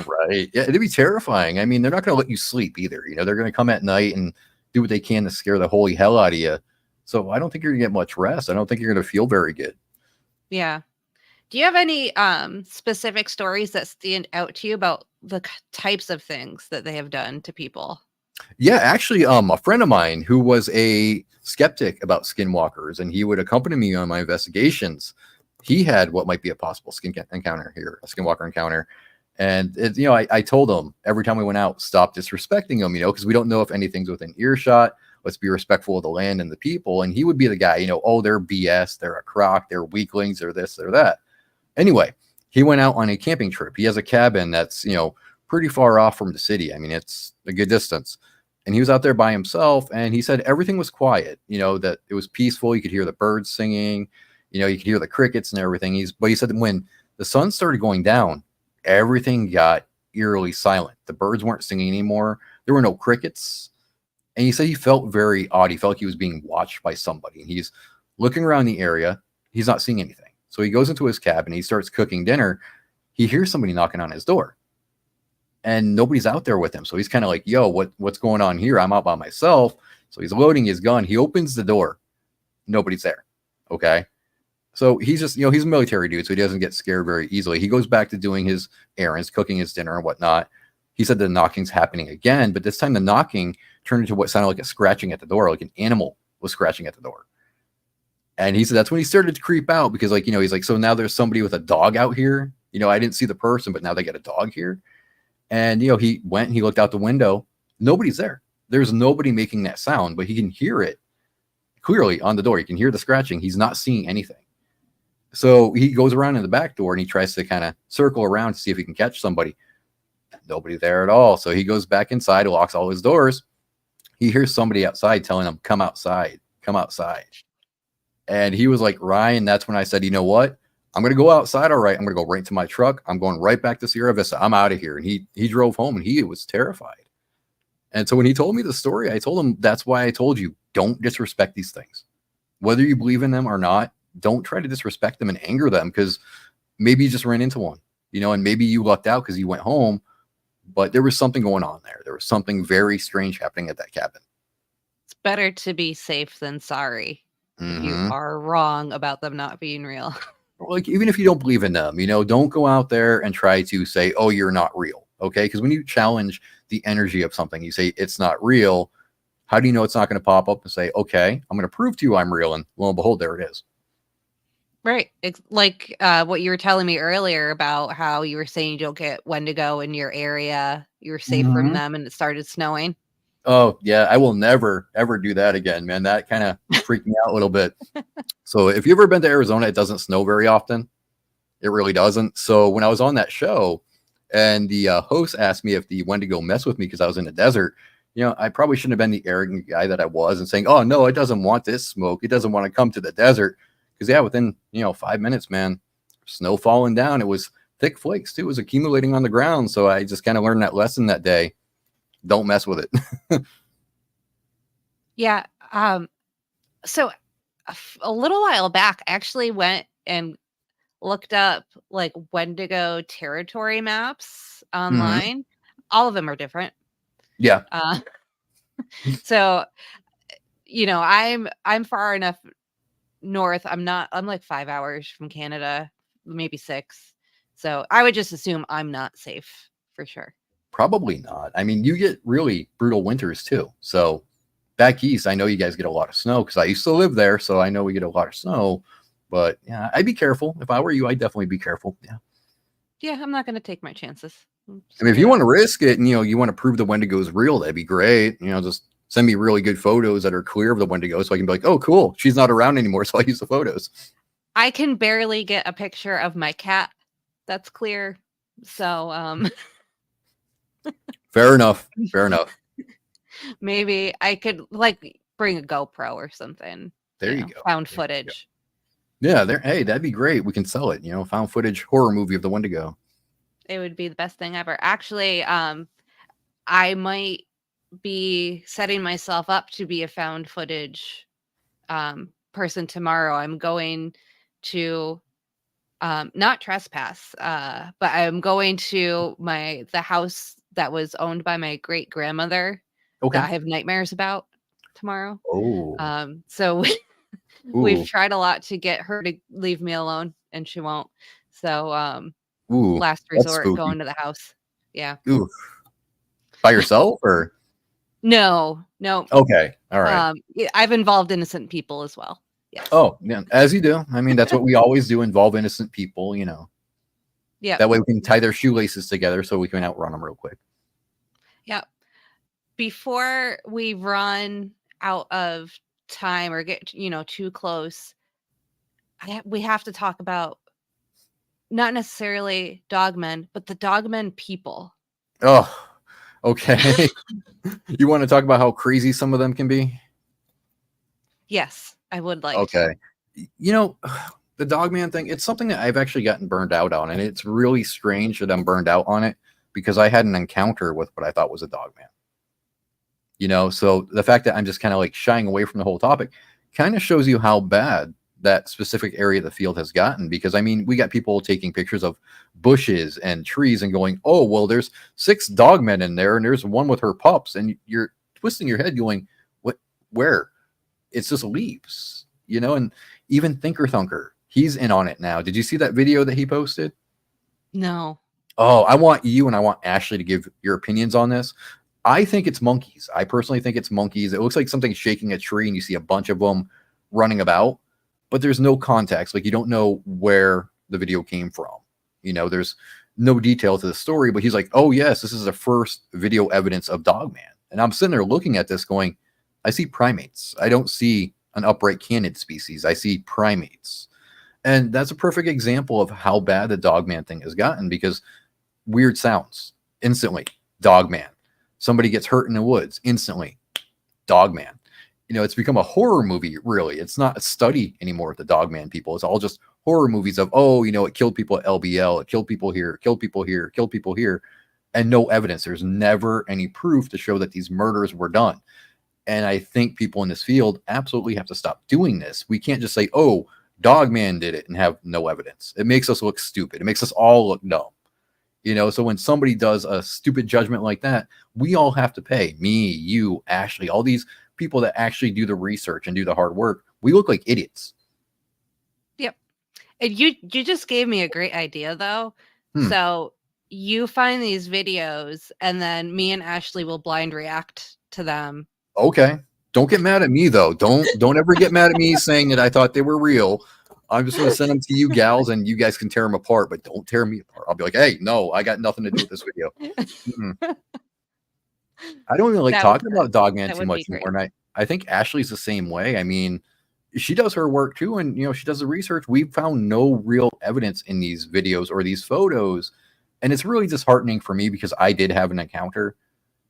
Right. Yeah. It'd be terrifying. I mean, they're not going to let you sleep either. They're going to come at night and do what they can to scare the holy hell out of you. So I don't think you're going to get much rest. I don't think you're going to feel very good. Yeah. Do you have any specific stories that stand out to you about the types of things that they have done to people? Yeah, actually, a friend of mine who was a skeptic about skinwalkers, and he would accompany me on my investigations. He had what might be a possible a skinwalker encounter. And I told him every time we went out, stop disrespecting him, because we don't know if anything's within earshot. Let's be respectful of the land and the people. And he would be the guy, oh, they're BS, they're a crock, they're weaklings, they're this, they're that. Anyway, he went out on a camping trip. He has a cabin that's, pretty far off from the city. I mean, it's a good distance. And he was out there by himself, and he said everything was quiet, that it was peaceful. You could hear the birds singing. You know, you could hear the crickets and everything. But he said that when the sun started going down, everything got eerily silent. The birds weren't singing anymore. There were no crickets. And he said he felt very odd. He felt like he was being watched by somebody. And he's looking around the area. He's not seeing anything. So he goes into his cabin. He starts cooking dinner. He hears somebody knocking on his door. And nobody's out there with him. So he's kind of like, yo, what's going on here? I'm out by myself. So he's loading his gun. He opens the door. Nobody's there. Okay. So he's just, he's a military dude, so he doesn't get scared very easily. He goes back to doing his errands, cooking his dinner and whatnot. He said the knocking's happening again, but this time the knocking turned into what sounded like a scratching at the door, like an animal was scratching at the door. And he said that's when he started to creep out because, like, he's like, so now there's somebody with a dog out here. I didn't see the person, but now they got a dog here. And, he went and he looked out the window. Nobody's there. There's nobody making that sound, but he can hear it clearly on the door. You can hear the scratching. He's not seeing anything. So he goes around in the back door and he tries to kind of circle around to see if he can catch somebody. Nobody there at all. So he goes back inside, locks all his doors. He hears somebody outside telling him, come outside, come outside. And he was like, Ryan, that's when I said, you know what? I'm going to go outside. All right. I'm going to go right to my truck. I'm going right back to Sierra Vista. I'm out of here. And he drove home and he was terrified. And so when he told me the story, I told him, that's why I told you, don't disrespect these things. Whether you believe in them or not, don't try to disrespect them and anger them because maybe you just ran into one, and maybe you lucked out because you went home, but there was something going on there. There was something very strange happening at that cabin. It's better to be safe than sorry. If you are wrong about them not being real. Like, even if you don't believe in them, don't go out there and try to say, oh, you're not real. Okay. Because when you challenge the energy of something, you say it's not real. How do you know it's not going to pop up and say, okay, I'm going to prove to you I'm real. And lo and behold, there it is. Right. It's like what you were telling me earlier about how you were saying you don't get Wendigo in your area. You were safe from them and it started snowing. Oh, yeah. I will never, ever do that again, man. That kind of freaked me out a little bit. So if you've ever been to Arizona, it doesn't snow very often. It really doesn't. So when I was on that show and the host asked me if the Wendigo messed with me because I was in the desert, I probably shouldn't have been the arrogant guy that I was and saying, oh, no, it doesn't want this smoke. It doesn't want to come to the desert. Because, yeah, within, 5 minutes, man, snow falling down. It was thick flakes, too. It was accumulating on the ground. So I just kind of learned that lesson that day. Don't mess with it. Yeah. So a little while back, I actually went and looked up like Wendigo territory maps online. All of them are different. Yeah. So, I'm far enough north. I'm like 5 hours from Canada, maybe 6. So I would just assume I'm not safe for sure. Probably not. I mean, you get really brutal winters too. So back east, I know you guys get a lot of snow because I used to live there. So I know we get a lot of snow. But yeah, I'd be careful. If I were you, I'd definitely be careful. Yeah. Yeah, I'm not going to take my chances. I mean, if you want to risk it and, you want to prove the Wendigo is real, that'd be great. Just send me really good photos that are clear of the Wendigo so I can be like, oh, cool. She's not around anymore. So I use the photos. I can barely get a picture of my cat that's clear. So, Fair enough. Fair enough. Maybe I could bring a GoPro or something. There you go. Found footage. Yeah, hey, that'd be great. We can sell it, found footage horror movie of the Wendigo. It would be the best thing ever. Actually, I might be setting myself up to be a found footage person tomorrow. I'm going to not trespass, but I'm going to the house that was owned by my great grandmother that I have nightmares about tomorrow. Oh. So we've tried a lot to get her to leave me alone and she won't. So last resort going to the house. Yeah. Ooh. By yourself or? No. Okay. All right. I've involved innocent people as well. Yes. Oh, yeah. As you do. I mean, that's what we always do, involve innocent people, Yeah. That way we can tie their shoelaces together so we can outrun them real quick. Yeah. Before we run out of time or get, too close, we have to talk about not necessarily dogmen, but the dogmen people. Oh, okay. You want to talk about how crazy some of them can be? Yes, I would like to. the dogman thing, it's something that I've actually gotten burned out on, and it's really strange that I'm burned out on it because I had an encounter with what I thought was a dogman. So the fact that I'm just kind of like shying away from the whole topic kind of shows you how bad that specific area of the field has gotten. Because I mean, we got people taking pictures of bushes and trees and going, oh, well, there's 6 dogmen in there and there's one with her pups. And you're twisting your head going, what, where? It's just leaves, and even Thinker Thunker, he's in on it now. Did you see that video that he posted? No. Oh, I want you and I want Ashley to give your opinions on this. I think it's monkeys. I personally think it's monkeys. It looks like something shaking a tree and you see a bunch of them running about, but there's no context. Like, you don't know where the video came from. There's no detail to the story, but he's like, oh yes, this is the first video evidence of Dogman. And I'm sitting there looking at this going, I see primates. I don't see an upright canid species. I see primates. And that's a perfect example of how bad the Dogman thing has gotten, because weird sounds, instantly, Dogman. Somebody gets hurt in the woods, instantly, Dogman. It's become a horror movie, really. It's not a study anymore with the Dogman people. It's all just horror movies of, oh, it killed people at LBL, it killed people here, it killed people here, it killed people here, and no evidence. There's never any proof to show that these murders were done. And I think people in this field absolutely have to stop doing this. We can't just say, oh, Dogman did it and have no evidence. It makes us look stupid. It makes us all look dumb. So when somebody does a stupid judgment like that, we all have to pay. Me, you, Ashley, all these people that actually do the research and do the hard work. We look like idiots. Yep. And you just gave me a great idea, though. So you find these videos, and then me and Ashley will blind react to them. Okay. Don't get mad at me, though. Don't ever get mad at me saying that I thought they were real. I'm just going to send them to you gals, and you guys can tear them apart, but don't tear me apart. I'll be like, hey, no, I got nothing to do with this video. I don't even like talking about Dogman too much anymore. And I think Ashley's the same way. I mean, she does her work too, and she does the research. We've found no real evidence in these videos or these photos, and it's really disheartening for me because I did have an encounter.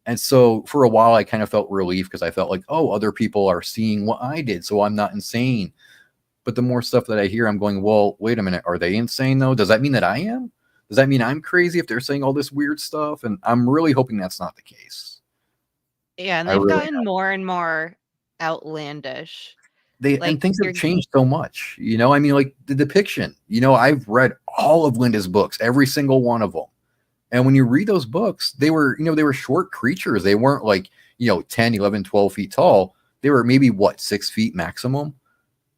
And so for a while, I kind of felt relief because I felt like, oh, other people are seeing what I did, so I'm not insane. But the more stuff that I hear, I'm going, well, wait a minute. Are they insane, though? Does that mean that I am? Does that mean I'm crazy if they're saying all this weird stuff? And I'm really hoping that's not the case. Yeah, and they've gotten more and more outlandish. And things have changed so much. I mean, like the depiction. I've read all of Linda's books, every single one of them. And when you read those books, they were short creatures. They weren't like, 10, 11, 12 feet tall. They were maybe, 6 feet maximum.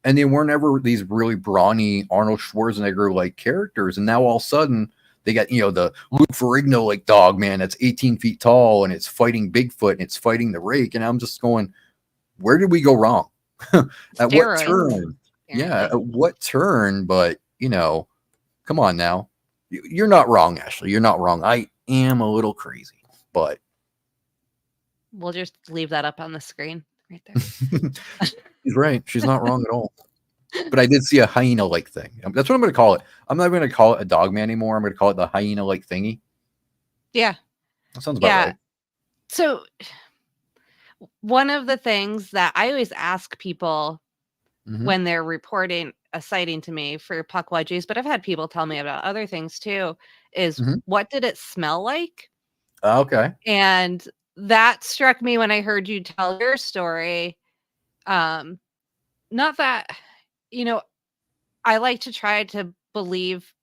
And they weren't ever these really brawny Arnold Schwarzenegger-like characters. And now all of a sudden, they got, the Luke Ferrigno-like Dogman that's 18 feet tall, and it's fighting Bigfoot, and it's fighting the Rake. And I'm just going, where did we go wrong? At what turn? Yeah, at what turn? But, come on now. You're not wrong, Ashley. You're not wrong. I am a little crazy, but. We'll just leave that up on the screen right there. She's right. She's not wrong at all. But I did see a hyena-like thing. That's what I'm going to call it. I'm not going to call it a Dogman anymore. I'm going to call it the hyena-like thingy. Yeah. That sounds about right. So one of the things that I always ask people when they're reporting a sighting to me for pukwudgies, but I've had people tell me about other things too, is what did it smell like? Okay. And that struck me when I heard you tell your story. Not that, I like to try to believe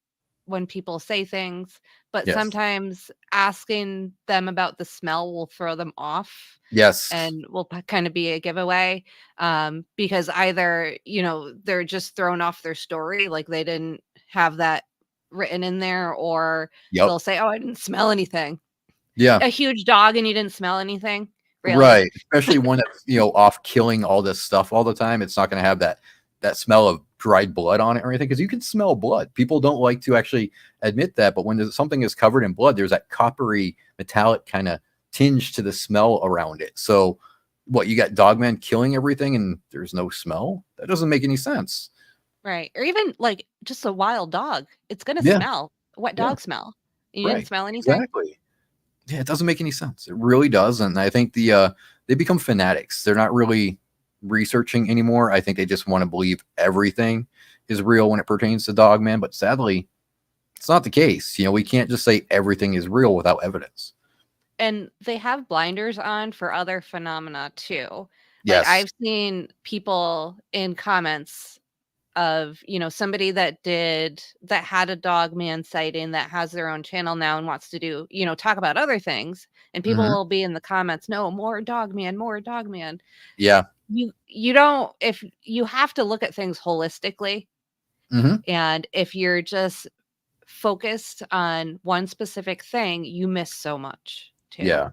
when people say things, but sometimes asking them about the smell will throw them off. Yes. And will kind of be a giveaway, because either, they're just thrown off their story, like they didn't have that written in there, or they'll say, oh, I didn't smell anything. Yeah. A huge dog and you didn't smell anything. Really? Right. Especially one that's, off killing all this stuff all the time. It's not going to have that smell of dried blood on it or anything, because you can smell blood. People don't like to actually admit that, but when something is covered in blood, there's that coppery metallic kind of tinge to the smell around it. So what, you got Dogman killing everything and there's no smell? That doesn't make any sense. Right. Or even like just a wild dog. It's going to smell. Wet dog smell. You didn't smell anything? Exactly. Yeah, it doesn't make any sense. It really does. And I think they become fanatics. They're not really researching anymore. I think they just want to believe everything is real when it pertains to dogman. But sadly, it's not the case. We can't just say everything is real without evidence. And they have blinders on for other phenomena too. Like, Yes. I've seen people in comments of, somebody that had a dog man sighting that has their own channel now and wants to do, talk about other things. And people Hmm. will be in the comments, no, more dog man, more dog man. Yeah. You don't, if you have to look at things holistically, Hmm. and if you're just focused on one specific thing, you miss so much too. Yeah.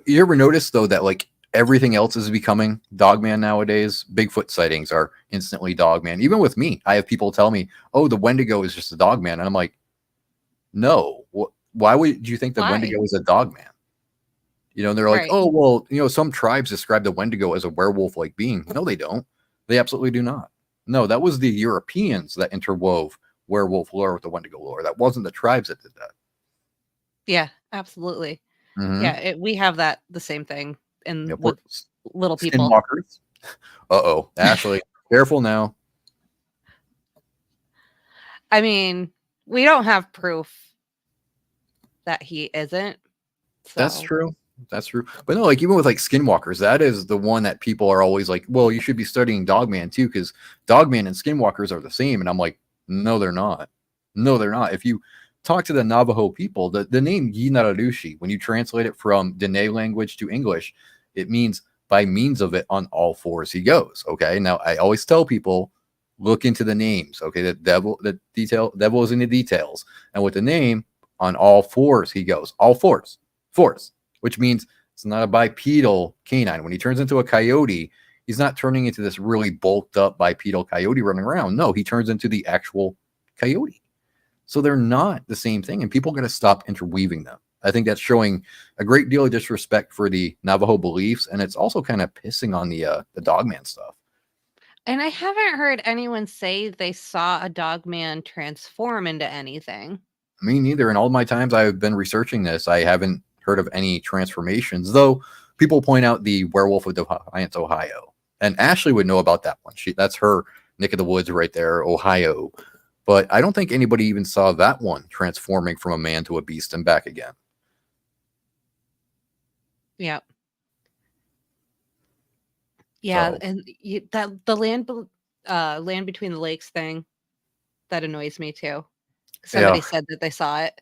You ever notice though that like everything else is becoming dogman nowadays? Bigfoot sightings are instantly dogman. Even with me, I have people tell me, "Oh, the Wendigo is just a dogman," and I'm like, "No. Why would you think the Why? Wendigo is a dogman?" And they're like, Right. "Oh, well, some tribes describe the Wendigo as a werewolf-like being." No, they don't. They absolutely do not. No, that was the Europeans that interwove werewolf lore with the Wendigo lore. That wasn't the tribes that did that. Yeah, absolutely. Hmm. Yeah, we have the same thing in Poor with little people. skinwalkers. Uh-oh, Ashley, careful now. I mean, we don't have proof that he isn't. That's So, true. That's true. But no, like even with like skinwalkers, that is the one that people are always like, well, you should be studying Dogman too, because Dogman and skinwalkers are the same. And I'm like, no, they're not. No, they're not. If you talk to the Navajo people, the name Yinaradushi, when you translate it from Dene language to English, it means by means of it on all fours he goes. Okay. Now I always tell people, look into the names. Okay. The devil is in the details. And with the name, on all fours he goes. All fours force, which means it's not a bipedal canine. When he turns into a coyote, he's not turning into this really bulked up bipedal coyote running around. No, he turns into the actual coyote. So they're not the same thing, and people got to stop interweaving them. I think that's showing a great deal of disrespect for the Navajo beliefs, and it's also kind of pissing on the dogman stuff. and I haven't heard anyone say they saw a dog man transform into anything. Me neither. In all my times I've been researching this, I haven't heard of any transformations, though people point out the werewolf of Defiance, Ohio. And Ashley would know about that one. That's her neck of the woods right there, Ohio. But I don't think anybody even saw that one transforming from a man to a beast and back again. Yeah. Yeah, So and that the land between the lakes thing, that annoys me too. yeah, Somebody said that they saw it.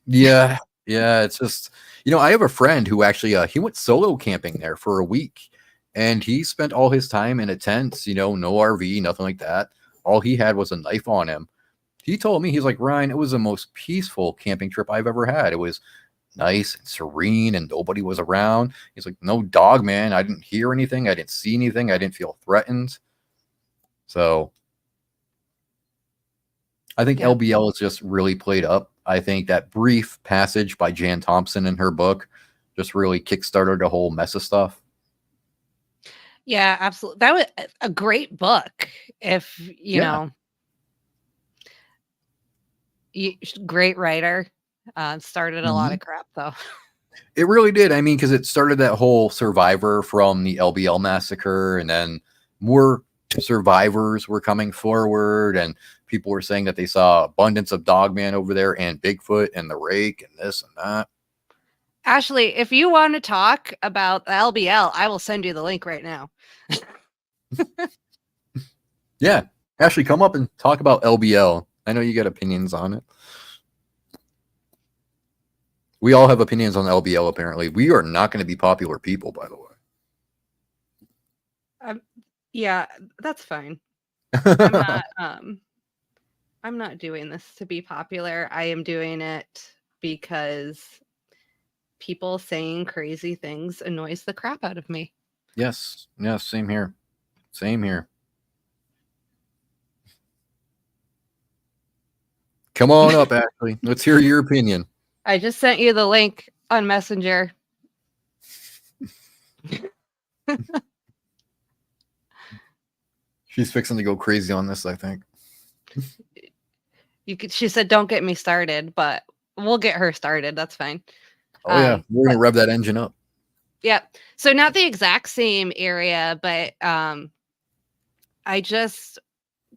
yeah, yeah. It's just I have a friend who actually he went solo camping there for a week, and he spent all his time in a tent. No RV, nothing like that. All he had was a knife on him. He told me, he's like, Ryan, it was the most peaceful camping trip I've ever had. It was nice and serene and nobody was around. He's like, no dog, man. I didn't hear anything. I didn't see anything. I didn't feel threatened. So I think Yeah. LBL is just really played up. I think that brief passage by Jan Thompson in her book just really kickstarted a whole mess of stuff. Yeah, absolutely. That was a great book. If, Yeah. great writer, started a lot Mhm. of crap though. It really did. I mean, because it started that whole survivor from the LBL massacre, and then more survivors were coming forward, and people were saying that they saw abundance of Dogman over there, and Bigfoot, and the Rake, and this and that. Ashley, if you want to talk about the LBL, I will send you the link right now. Yeah, Ashley, come up and talk about LBL. I know you got opinions on it. We all have opinions on LBL. Apparently, we are not going to be popular people, by the Yeah, that's fine. I'm way. not I'm not doing this to be popular. I am doing it because people saying crazy things annoys the crap out of me. Yes, yes, same here. Same here. Come on up, Ashley. Let's hear your opinion. I just sent you the link on Messenger. She's fixing to go crazy on this, I think. She said don't get me started, but we'll get her started. That's fine. Oh yeah, we're But gonna rev that engine up. Yep. So not the exact same area, but I just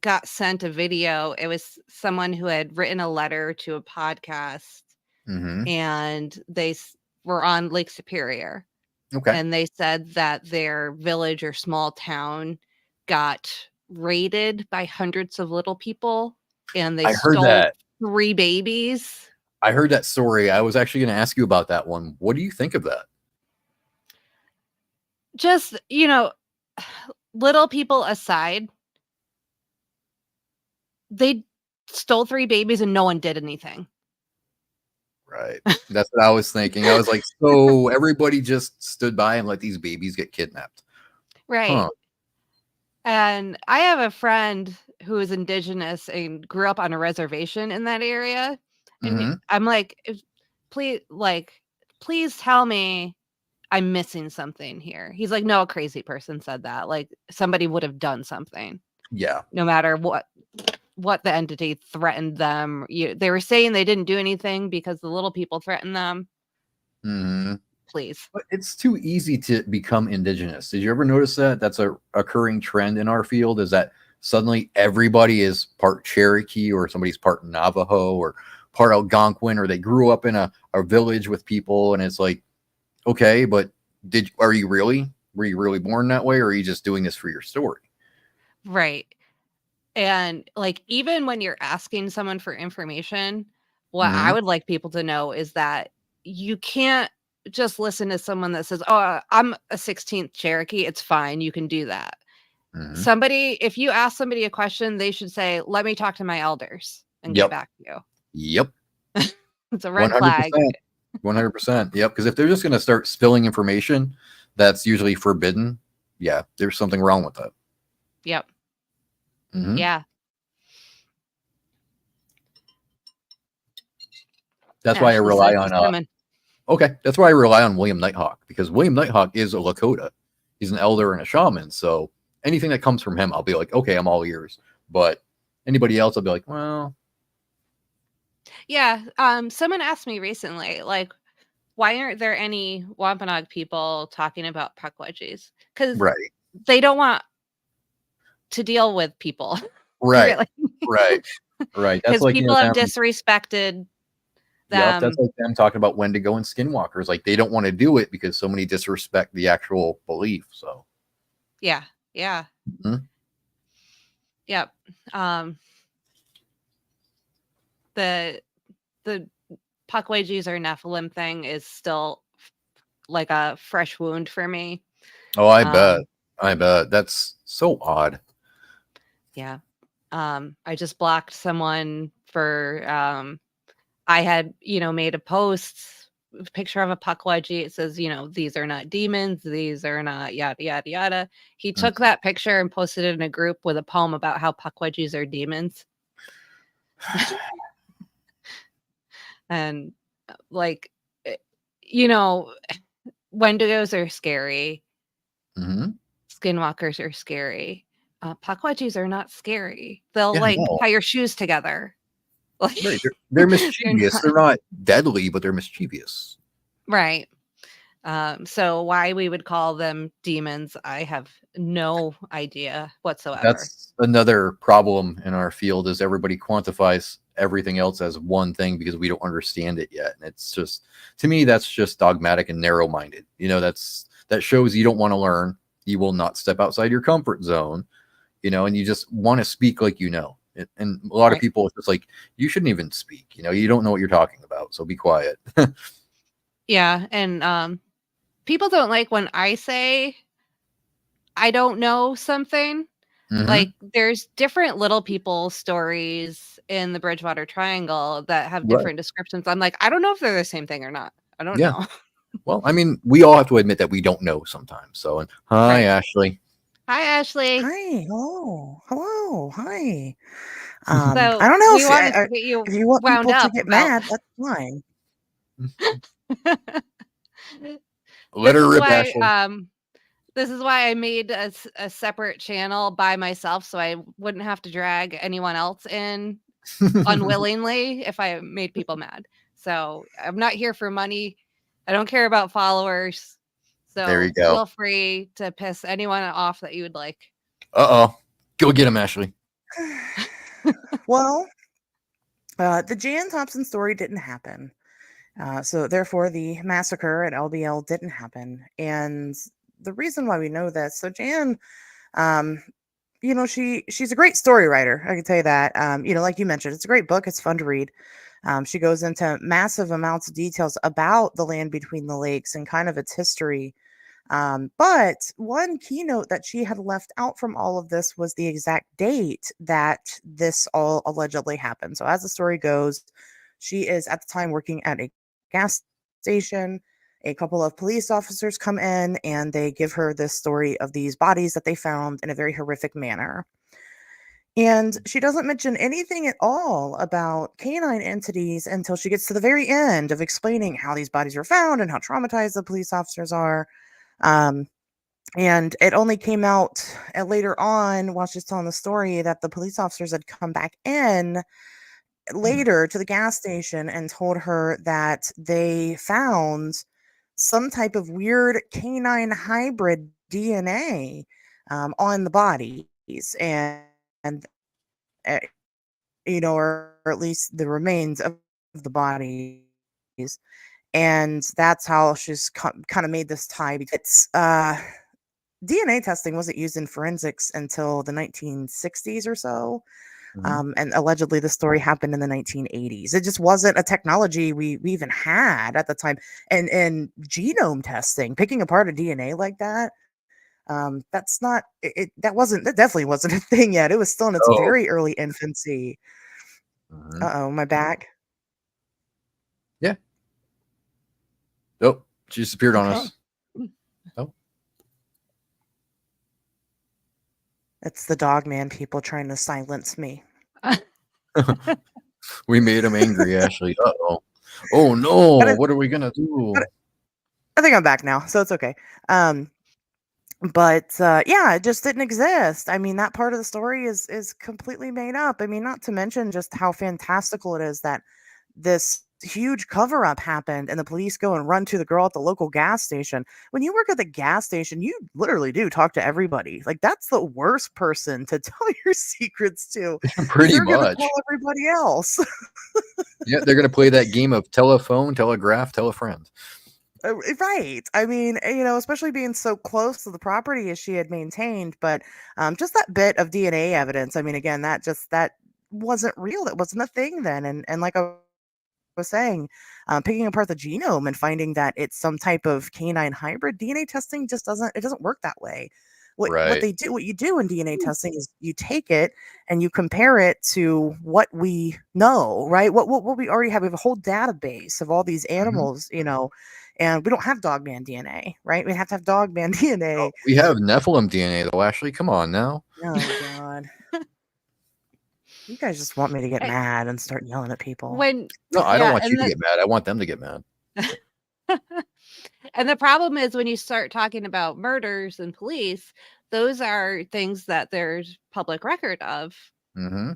got sent a video. It was someone who had written a letter to a podcast, Mm-hmm. and were on Lake Superior, Okay. and they said that their village or small town got raided by hundreds of little people, and they I heard stole that. 3 babies. I heard that story. I was actually going to ask you about that one. What do you think of that? Just, little people aside, they stole 3 babies and no one did anything. Right. That's what I was thinking. I was like, so everybody just stood by and let these babies get kidnapped. Right. Huh. And I have a friend who is indigenous and grew up on a reservation in that area. And Mm-hmm. I'm like, please, please tell me I'm missing something here. He's like, no, a crazy person said that. Like, somebody would have done something, Yeah. no matter what the entity threatened them. They were saying they didn't do anything because the little people threatened them. Mm-hmm. Please. But it's too easy to become indigenous. Did you ever notice that? That's a occurring trend in our field, is that suddenly everybody is part Cherokee, or somebody's part Navajo, or part Algonquin, or they grew up in a village with people, and it's like, okay, but were you really born that way, or are you just doing this for your story? Right. And like, even when you're asking someone for information, what I Mm-hmm. would like people to know is that you can't just listen to someone that says, "Oh, I'm a 16th Cherokee. It's fine. You can do that." Mm-hmm. If you ask somebody a question, they should say, "Let me talk to my elders and get Yep. back to you." Yep. It's a red flag. 100%. 100%. Yep. Because if they're just going to start spilling information that's usually forbidden, yeah, there's something wrong with that. Yep. Mm-hmm. Yeah. That's why I Ash, listen rely to on cinnamon. okay, that's why I rely on William Nighthawk, because William Nighthawk is a Lakota. He's an elder and a shaman, so anything that comes from him, I'll be like, okay, I'm all ears. But anybody else, I'll be like, well, Yeah. Someone asked me recently, like, why aren't there any Wampanoag people talking about Pukwudgies? Because right, they don't want to deal with people, right, really, right, right. That's because like, people have them. disrespected Yep, that's them. like them talking about Wendigo and Skinwalkers. Like they don't want to do it because so many disrespect the actual belief. So, Yeah, yeah, mhm. yep. Um, the the Pukwudgies or Nephilim thing is still like a fresh wound for me. Oh, Um, I bet that's so odd. yeah. I just blocked someone for I had, made a post, picture of a Pukwudgie. It says, these are not demons, these are not yada yada yada. He took Mhm. that picture and posted it in a group with a poem about how Pukwudgies are demons. And like, eh, you know, Wendigos are scary, Mhm. Skinwalkers are scary. Pukwudgies are not scary. They'll Yeah, like no, tie your shoes together. Like, right. They're they're mischievous. not They're not deadly, but they're mischievous. right. So why we would call them demons, I have no idea whatsoever. That's another problem in our field, is everybody quantifies everything else as one thing because we don't understand it yet. And it's just, to me, that's just dogmatic and narrow minded. That shows you don't want to learn. You will not step outside your comfort zone, and you just want to speak like and a lot of Right. people, it's just like, you shouldn't even speak. You don't know what you're talking about, so be quiet. Yeah. And people don't like when I say I don't know something. Hmm. Like, there's different little people stories in the Bridgewater Triangle that have Right. different descriptions. I'm like, I don't know if they're the same thing or not. I don't Yeah. know. Well, I mean, we all have to admit that we don't know sometimes. So, and hi, Right. Ashley. Hi, Ashley. Hi, hello, hello, hi. I So don't know we wanted to get if you you want wound people to up get about mad, that's fine. Let this her is rip, why Ashley. this is why I made a separate channel by myself, so I wouldn't have to drag anyone else in unwillingly if I made people mad. So I'm not here for money. I don't care about followers. There you So go. feel free to piss anyone off that you would like. Uh-oh. Go get him, Ashley. Well, the Jan Thompson story didn't happen. So therefore, the massacre at LBL didn't happen. And the reason why we know this, so Jan, um, she's a great story writer. I can tell you that. Like you mentioned, it's a great book. It's fun to read. She goes into massive amounts of details about the land between the lakes and kind of its history. But one keynote that she had left out from all of this was the exact date that this all allegedly happened. So, as the story goes, she is at the time working at a gas station. A couple of police officers come in and they give her this story of these bodies that they found in a very horrific manner. And she doesn't mention anything at all about canine entities until she gets to the very end of explaining how these bodies were found and how traumatized the police officers are. Um, and it only came out later on while she's telling the story that the police officers had come back in later to the gas station and told her that they found some type of weird canine hybrid DNA on the bodies. And uh, or at least the remains of the bodies. And that's how she's kind of made this tie. It's DNA testing wasn't used in forensics until the 1960s or so. And allegedly the story happened in the 1980s. It just wasn't a technology we even had at the time. And genome testing, picking apart a DNA like that, that's not it. That definitely wasn't a thing yet. It was still in its Oh. very early infancy. Uh-oh, my back. Yeah. Oh, she disappeared on Okay. us. Oh. It's the dogman people trying to silence me. We made him angry, Ashley. Uh-oh. Oh no, what are we gonna do? I think I'm back now, so it's okay. But yeah, it just didn't exist. I mean, that part of the story is completely made up. I mean, not to mention just how fantastical it is that this huge cover up happened and the police go and run to the girl at the local gas station. When you work at the gas station, you literally do talk to everybody. Like, that's the worst person to tell your secrets to. Pretty They're gonna much. tell everybody else. Yeah, they're gonna play that game of telephone, telegraph, tell a friend. Right. I mean, especially being so close to the property as she had maintained, but just that bit of DNA evidence. I mean, again, that wasn't real. That wasn't a thing then. And like I was saying, picking apart the genome and finding that it's some type of canine hybrid, DNA testing just doesn't work that way. What Right. what you do in DNA testing is you take it and you compare it to what we know, right? What we already have. We have a whole database of all these animals, and we don't have dogman DNA, right? We have to have dogman DNA. We have Nephilim DNA though, Ashley. Come on now. Oh God. You guys just want me to get I- mad and start yelling at people. No, I don't want you to get mad. I want them to get mad. And the problem is when you start talking about murders and police, those are things that there's public record of. Mm-hmm.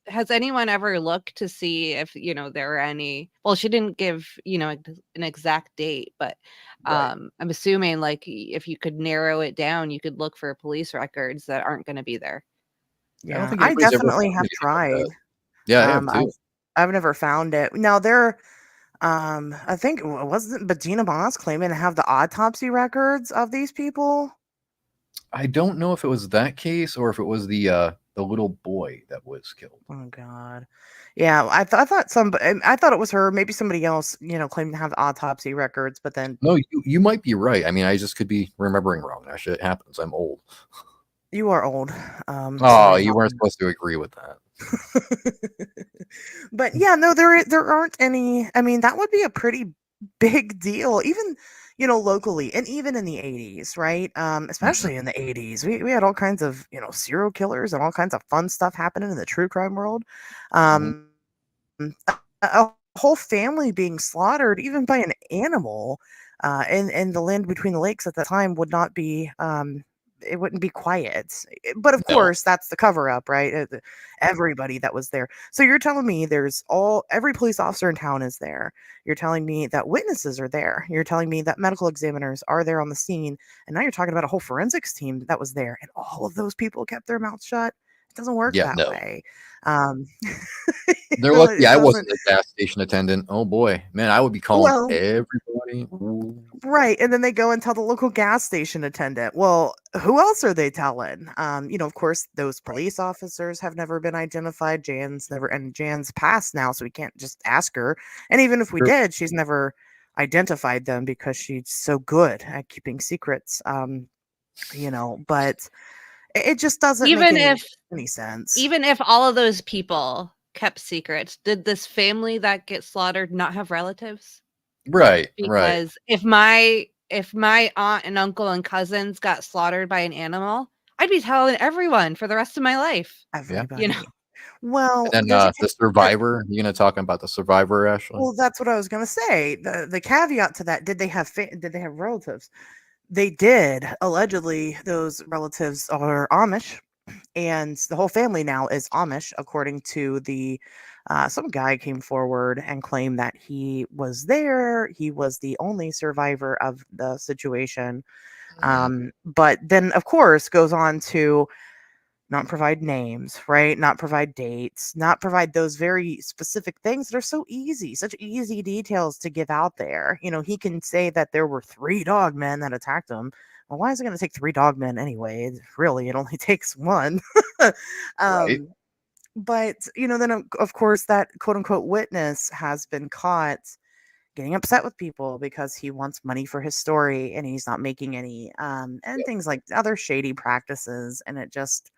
Has anyone ever looked to see if there are any? Well, she didn't give an exact date, but Right. I'm assuming like if you could narrow it down, you could look for police records that aren't going to be there. I don't Yeah, think I anybody's ever definitely found have anything like tried. that. Yeah, I have too. I've never found it. Now there, I think wasn't Bettina Moss claiming to have the autopsy records of these people? I don't know if it was that case or if it was the little boy that was killed. Oh God, yeah. I thought it was her. Maybe somebody else, claimed to have the autopsy records, but then No, you might be right. I mean, I just could be remembering wrong. That shit happens. I'm old. you are old. Oh, sorry, you weren't Mom. supposed to agree with that. But yeah, no, there aren't any. I mean, that would be a pretty big deal, even locally, and even in the 80s, right? Especially in the 80s, we had all kinds of serial killers and all kinds of fun stuff happening in the true crime world. Um, a whole family being slaughtered, even by an animal, in the land between the lakes at the time would not be it wouldn't be quiet. But of No. course, that's the cover up, right? Everybody that was there. So you're telling me every police officer in town is there. You're telling me that witnesses are there. You're telling me that medical examiners are there on the scene. And now you're talking about a whole forensics team that was there. And all of those people kept their mouths shut. It doesn't work Yeah, that no. way. They're lucky It I doesn't. wasn't a gas station attendant. Oh boy, man, I would be calling Well, everybody. Ooh. right, and then they go and tell the local gas station attendant. Well, who else are they telling? Of course, those police officers have never been identified. Jan's passed now, so we can't just ask her. And even if we Sure. did, she's never identified them because she's so good at keeping secrets. But it just doesn't make Even if any sense. even if all of those people kept secrets, did this family that gets slaughtered not have relatives? Right. Because if my aunt and uncle and cousins got slaughtered by an animal, I'd be telling everyone for the rest of my life. Everybody. Well, And then the survivor. You gonna talk about the survivor, Ashley? Well, that's what I was gonna say. The caveat to that: did they have relatives? They did. Allegedly, those relatives are Amish, and the whole family now is Amish, according to the. Some guy came forward and claimed that he was there. He was the only survivor of the situation. But then, of course, goes on to not provide names, right? Not provide dates, not provide those very specific things that are so easy, such easy details to give out there. He can say that there were 3 dog men that attacked him. Well, why is it going to take 3 dog men anyway? Really, it only takes one. Right. But, then of course that quote unquote witness has been caught getting upset with people because he wants money for his story and he's not making any, and things like other shady practices. And it just,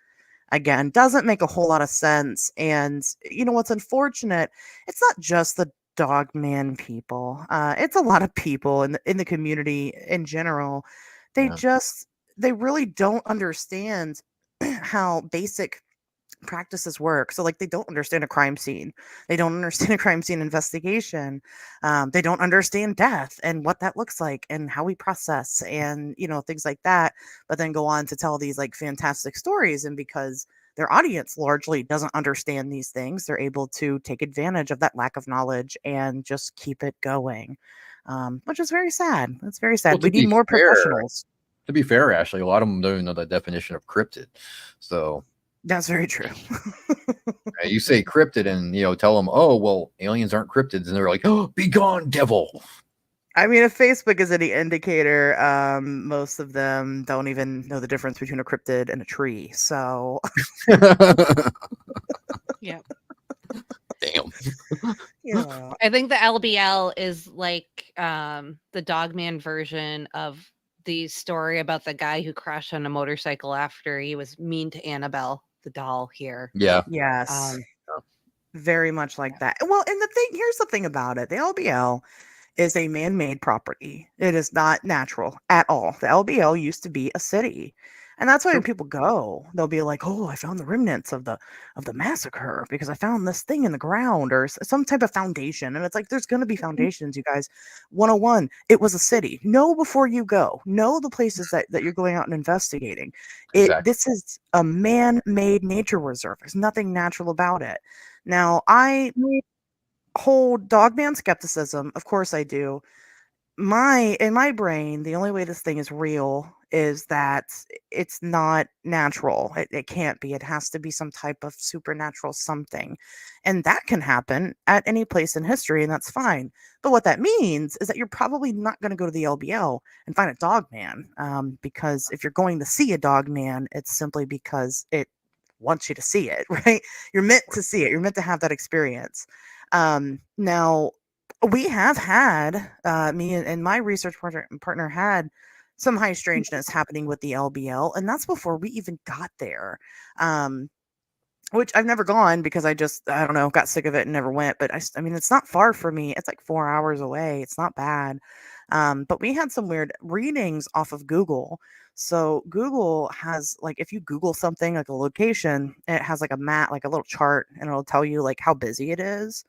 again, doesn't make a whole lot of sense. And what's unfortunate, it's not just the dog man people. It's a lot of people in the community in general. They Yeah. they really don't understand how basic practices work. So like they don't understand a crime scene. They don't understand a crime scene investigation. They don't understand death and what that looks like and how we process and things like that. But then go on to tell these like fantastic stories, and because their audience largely doesn't understand these things, they're able to take advantage of that lack of knowledge and just keep it going, which is very sad. It's very sad. Well, We need more professionals. To be fair, Ashley, a lot of them don't even know the definition of cryptid. So That's very true. you say cryptid, and tell them, oh well, aliens aren't cryptids, and they're like, oh, be gone, devil. I mean, if Facebook is any indicator, most of them don't even know the difference between a cryptid and a tree. So, yeah. Damn. yeah, I think the LBL is like the Dogman version of the story about the guy who crashed on a motorcycle after he was mean to Annabelle, the doll here. Yeah. yes, very much like that. Well, and here's the thing about it: the LBL is a man-made property. It is not natural at all. The LBL used to be a city. And that's why when people go, they'll be like, "Oh, I found the remnants of the massacre because I found this thing in the ground or some type of foundation." And it's like there's going to be foundations, you guys. 101, it was a city. Know before you go. Know the places that you're going out and investigating. Exactly. This is a man-made nature reserve. There's nothing natural about it. Now, I hold dogman skepticism. Of course I do. In my brain, the only way this thing is real is that it's not natural. It can't be. It has to be some type of supernatural something. And that can happen at any place in history, and that's fine. But what that means is that you're probably not going to go to the LBL and find a dogman. Because if you're going to see a dogman, it's simply because it wants you to see it, right? You're meant to see it. You're meant to have that experience. Now, we have had me and my research partner had some high strangeness happening with the LBL, and that's before we even got there. Which I've never gone because I don't know, got sick of it and never went. But I mean, it's not far from me. It's like 4 hours away. It's not bad. But we had some weird readings off of Google. So Google has like, if you Google something like a location, it has like a map, like a little chart, and it'll tell you like how busy it is.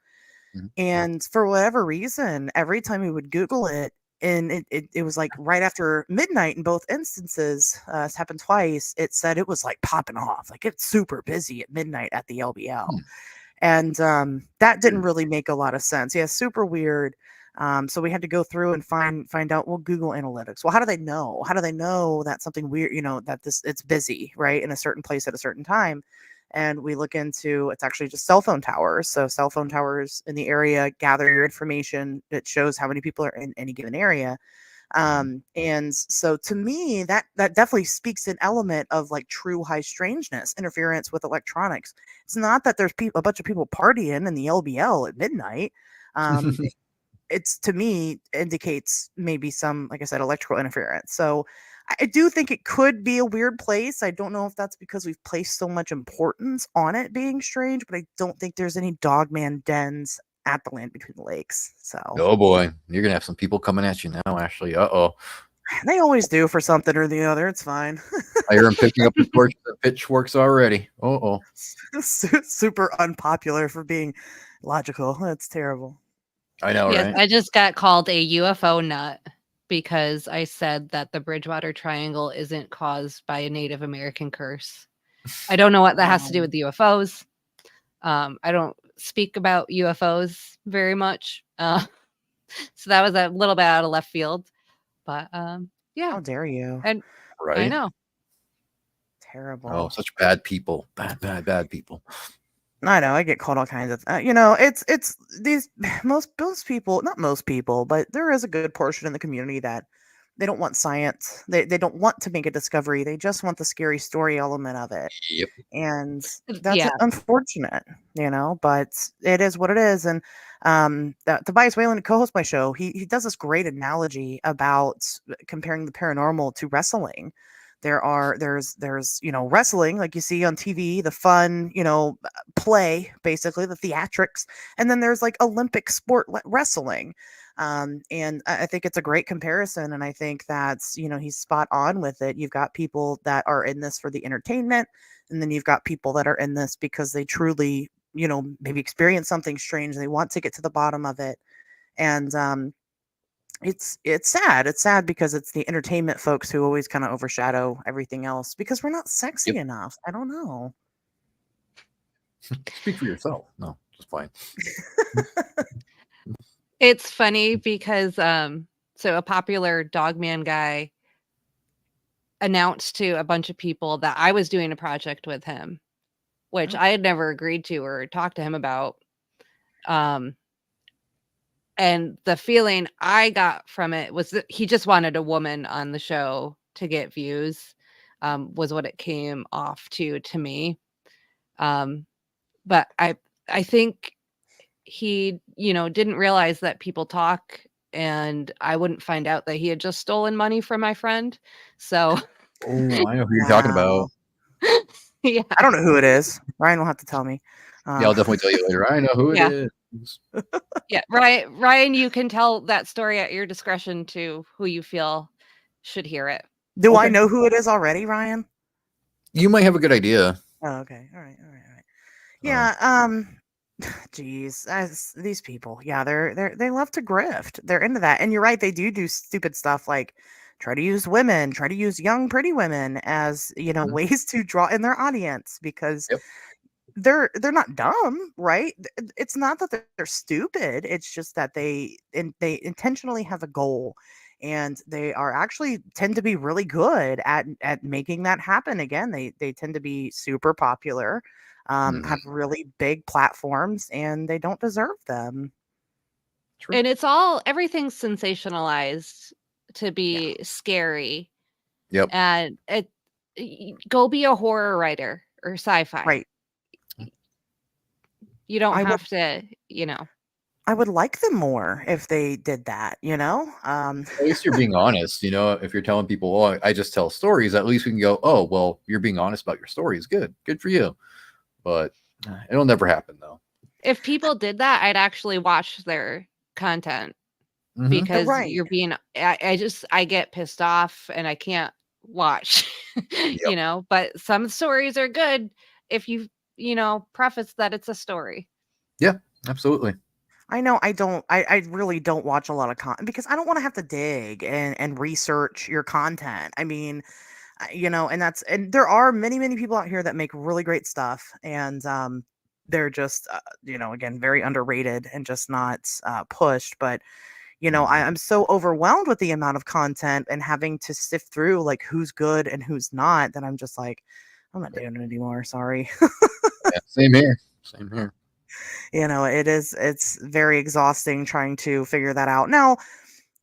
Mhm. And for whatever reason, every time we would Google it, and it was like right after midnight in both instances. It's happened twice. It said it was like popping off, like it's super busy at midnight at the LBL. Hmm. And that didn't really make a lot of sense. Yeah, super weird. So we had to go through and find out. Well, Google Analytics. Well, how do they know? How do they know that something weird? That it's busy, right, in a certain place at a certain time? And we look into, it's actually just cell phone towers. So cell phone towers in the area gather your information that shows how many people are in any given area. And so to me, that definitely speaks an element of like true high strangeness, interference with electronics. It's not that there's a bunch of people partying in the LBL at midnight. It's, to me, indicates maybe some, like I said, electrical interference. So I do think it could be a weird place. I don't know if that's because we've placed so much importance on it being strange, but I don't think there's any dogman dens at the Land Between the Lakes. So Oh boy, you're gonna have some people coming at you now, Ashley. Uh-oh. they always do for something or the other. It's fine. I hear him picking up the torches and pitchforks already. Uh-oh. Super unpopular for being logical. That's terrible. I know, Yes, right? I just got called a UFO nut because I said that the Bridgewater Triangle isn't caused by a Native American curse. I don't know what that has to do with the UFOs. I don't speak about UFOs very much. So that was a little bit out of left field. But yeah, How dare you? and I Right? know. Terrible. Oh, such bad people. Bad people. I know, I get called all kinds of it's these most people, not most people, but there is a good portion in the community that they don't want science. They don't want to make a discovery. They just want the scary story element of it. Yep. And that's Yeah. unfortunate, but it is what it is. And Tobias Whalen, co-host my show, he does this great analogy about comparing the paranormal to wrestling. There's wrestling like you see on TV, the fun, play, basically the theatrics, and then there's like Olympic sport wrestling. And I think it's a great comparison, and I think that's, he's spot on with it. You've got people that are in this for the entertainment, and then you've got people that are in this because they truly, maybe experience something strange. They want to get to the bottom of it. And it's sad. It's sad because it's the entertainment folks who always kind of overshadow everything else because we're not sexy Yep. enough. I don't know. Speak for yourself. No, just fine. It's funny because so a popular dogman guy announced to a bunch of people that I was doing a project with him, which I had never agreed to or talked to him about. And the feeling I got from it was that he just wanted a woman on the show to get views, was what it came off to me. But I think he, didn't realize that people talk, and I wouldn't find out that he had just stolen money from my friend. So Oh, I know who you're talking about. yeah. I don't know who it is. Ryan will have to tell me. Yeah, I'll definitely tell you later. I know who it Yeah. is. Yeah, Ryan, you can tell that story at your discretion to who you feel should hear it. Do I Okay. know who it is already, Ryan? You might have a good idea. Oh, okay. All right. Yeah. Geez, these people. Yeah, they love to grift. They're into that, and you're right. They do stupid stuff like try to use women, try to use young, pretty women as ways to draw in their audience because. Yep. They're not dumb, right? It's not that they're stupid. It's just that they intentionally have a goal, and they are actually tend to be really good at making that happen. Again, they tend to be super popular, have really big platforms, and they don't deserve them. True. And everything's sensationalized to be scary. Yep. And go be a horror writer or sci-fi. Right. You don't have to, I would like them more if they did that, At least you're being honest, if you're telling people, oh, I just tell stories, at least we can go, oh, well, you're being honest about your stories. Good for you. But it'll never happen though. If people did that, I'd actually watch their content because you're being, I get pissed off and I can't watch, but some stories are good if you preface that it's a story. Yeah, absolutely. I know I really don't watch a lot of content because I don't want to have to dig and research your content. I mean, and there are many people out here that make really great stuff, and they're just again, very underrated and just not pushed. But I'm so overwhelmed with the amount of content and having to sift through like who's good and who's not that I'm just like, I'm not doing it anymore. Sorry. Yeah, same here. Same here. It's very exhausting trying to figure that out. Now,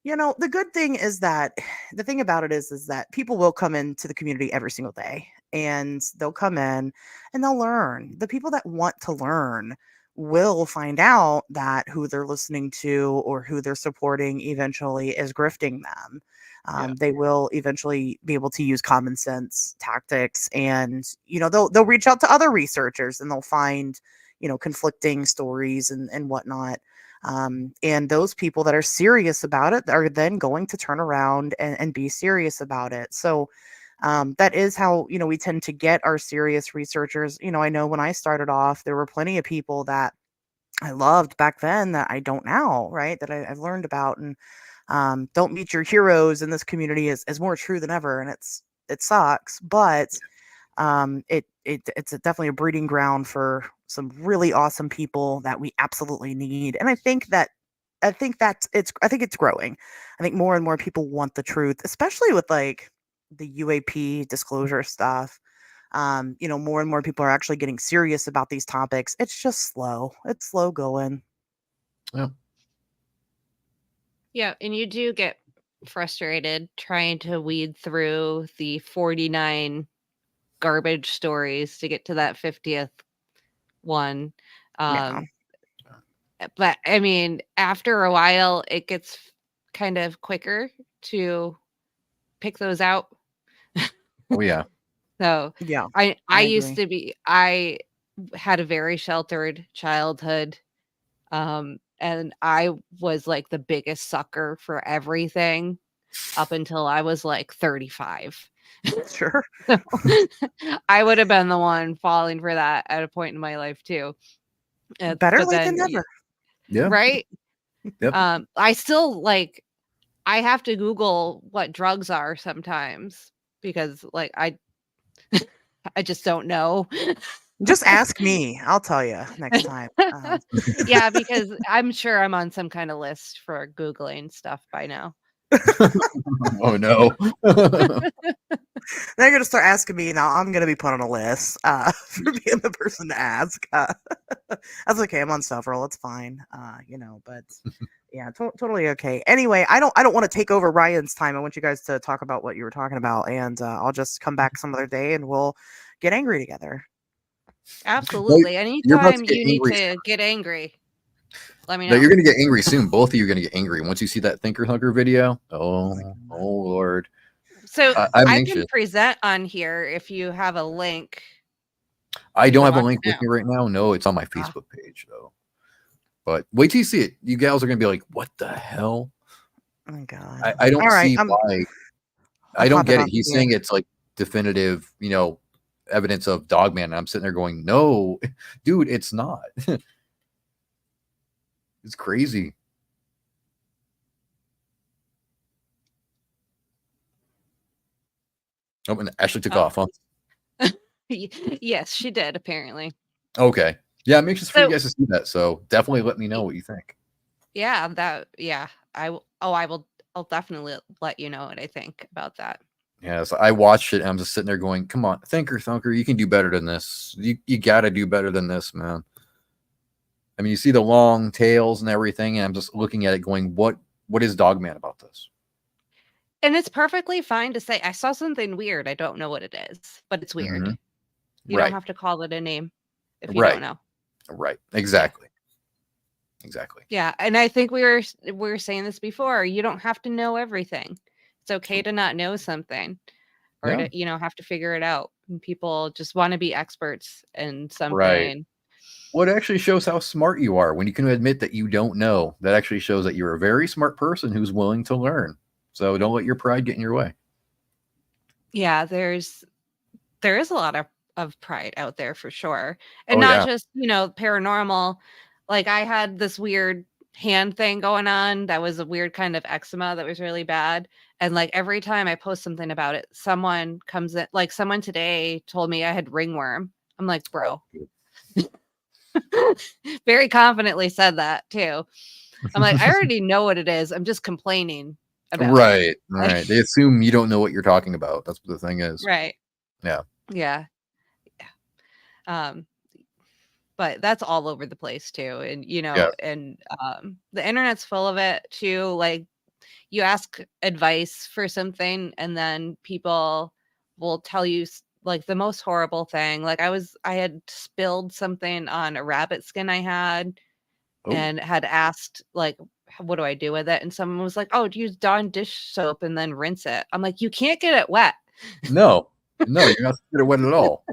the good thing is that the thing about it is that people will come into the community every single day, and they'll come in and they'll learn. The people that want to learn will find out that who they're listening to or who they're supporting eventually is grifting them. Yeah. They will eventually be able to use common sense tactics, and they'll reach out to other researchers and they'll find conflicting stories and whatnot. And those people that are serious about it are then going to turn around and be serious about it. So that is how we tend to get our serious researchers. I know when I started off, there were plenty of people that I loved back then that I don't now, right? That I've learned about. And don't meet your heroes in this community is more true than ever, and it sucks, but it's definitely a breeding ground for some really awesome people that we absolutely need. And I think it's growing. I think more and more people want the truth, especially with like the UAP disclosure stuff. More and more people are actually getting serious about these topics. It's just slow. It's slow going. Yeah. Yeah, and you do get frustrated trying to weed through the 49 garbage stories to get to that 50th one. Yeah. But I mean, after a while, it gets kind of quicker to pick those out. Oh yeah. So Yeah. I I used agree. to be I had a very sheltered childhood. And I was like the biggest sucker for everything up until I was like 35. Sure. So I would have been the one falling for that at a point in my life too. Better But late than then, never. Yeah. right? Yep. I still like I have to Google what drugs are sometimes because like I just don't know. Just ask me. I'll tell you next time. Yeah, because I'm sure I'm on some kind of list for Googling stuff by now. Oh no. They're gonna start asking me now. I'm gonna be put on a list for being the person to ask. That's okay. I'm on several. It's fine. But yeah, totally okay. Anyway, I don't want to take over Ryan's time. I want you guys to talk about what you were talking about, and I'll just come back some other day and we'll get angry together. Well, Absolutely. you're about Anytime to get you need angry. to get angry, let me No, know. you're gonna get angry soon. Both of you are gonna get angry once you see that Thinker Hunker video. Oh my Oh, God. oh Lord. So I'm I can anxious. present on here if you have a link I don't to have a watch link it with now. me right now. No, it's on my Ah, Facebook page though. But wait till you see it. You gals are gonna be like, "What the hell?" Oh my God. I All don't right. see why. I'll I don't pop it get on it. He's here. saying it's like definitive, evidence of dogman. And I'm sitting there going, "No, dude, it's not." It's crazy. Oh, and Ashley took oh. off, huh? Yes, she did apparently. Okay. Yeah, I'm anxious for you So guys to see that. So definitely let me know what you think. yeah, I'll definitely let you know what I think about that. Yeah, so I watched it and I'm just sitting there going, "Come on, Thinker Thunker, you can do better than this. You gotta do better than this, man." I mean, you see the long tails and everything, and I'm just looking at it going, what is Dogman about this? And it's perfectly fine to say I saw something weird. I don't know what it is, but it's weird. Hmm. You don't Right. have to call it a name if you don't Right. know. Right. Yeah. Exactly. Exactly. Yeah, and I think we were saying this before. You don't have to know everything. It's okay to not know something or Yeah. to, have to figure it out. And people just want to be experts in Right. something. What actually shows how smart you are when you can admit that you don't know. That actually shows that you're a very smart person who's willing to learn. So don't let your pride get in your way. Yeah, there is a lot of pride out there for sure. And Oh not yeah. just, paranormal. Like I had this weird hand thing going on that was a weird kind of eczema that was really bad. And like every time I post something about it, someone comes in, like someone today told me I had ringworm. I'm like, bro. Very confidently said that too. I'm like, I already know what it is. I'm just complaining about it. Right. They assume you don't know what you're talking about. That's what the thing is. Right. Yeah. Yeah. But that's all over the place too. And Yeah. and the internet's full of it too. Like you ask advice for something and then people will tell you like the most horrible thing. Like I had spilled something on a rabbit skin I had and had asked like, what do I do with it? And someone was like, oh, use Dawn dish soap and then rinse it. I'm like, you can't get it wet. No, you're not going to get it wet at all.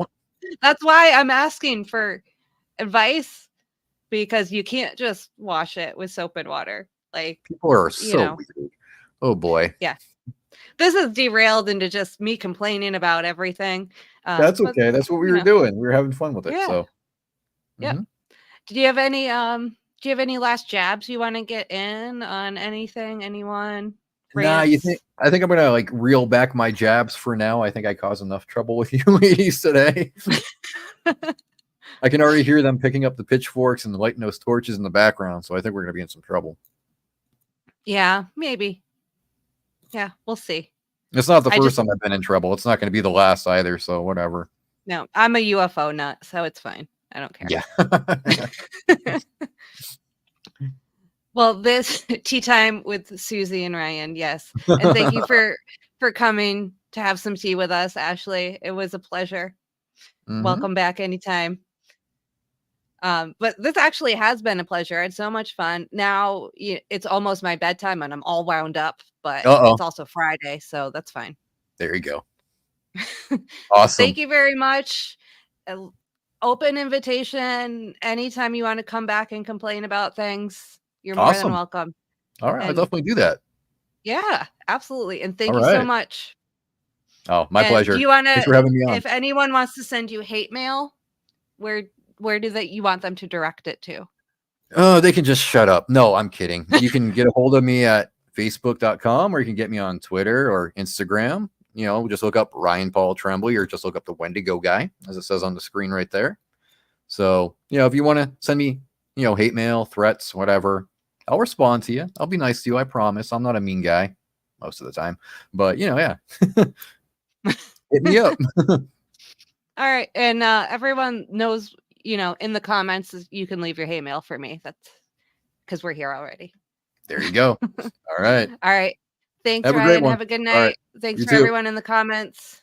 That's why I'm asking for advice, because you can't just wash it with soap and water. Like, people are so weird. Oh boy. Yeah. This is derailed into just me complaining about everything. That's okay. That's what we were doing. We were having fun with it. Yeah. So yeah. Do you have any last jabs you want to get in on anything? Anyone? Nah, I think I'm gonna like reel back my jabs for now. I think I caused enough trouble with you ladies today. I can already hear them picking up the pitchforks and lighting those torches in the background, so I think we're gonna be in some trouble. Yeah, maybe. Yeah, we'll see. It's not the first time I've been in trouble. It's not going to be the last either, so whatever. No, I'm a UFO nut, so it's fine. I don't care. Yeah. Well, this tea time with Susie and Ryan, yes. And thank you for coming to have some tea with us, Ashley. It was a pleasure. Welcome back anytime. But this actually has been a pleasure. I had so much fun. Now it's almost my bedtime and I'm all wound up, but it's also Friday, so that's fine. There you go. Awesome. Thank you very much. Open invitation. Anytime you want to come back and complain about things, you're more than welcome. All right, I'll definitely do that. Yeah, absolutely. And thank you so much. Oh, my pleasure. Do you want to? Thanks for having me on. If anyone wants to send you hate mail, where do you want them to direct it to? Oh, they can just shut up. No, I'm kidding. You can get a hold of me at facebook.com, or you can get me on Twitter or Instagram. Just look up Ryan Paul Tremblay, or just look up the Wendigo guy, as it says on the screen right there. So, if you want to send me, hate mail, threats, whatever, I'll respond to you. I'll be nice to you. I promise. I'm not a mean guy most of the time, but yeah, hit me up. All right. And everyone knows, in the comments, you can leave your hate mail for me. That's because we're here already. There you go. All right. All right. Thanks, Have Ryan. a great one. Have a good night. Right. Thanks You for too. everyone in the comments.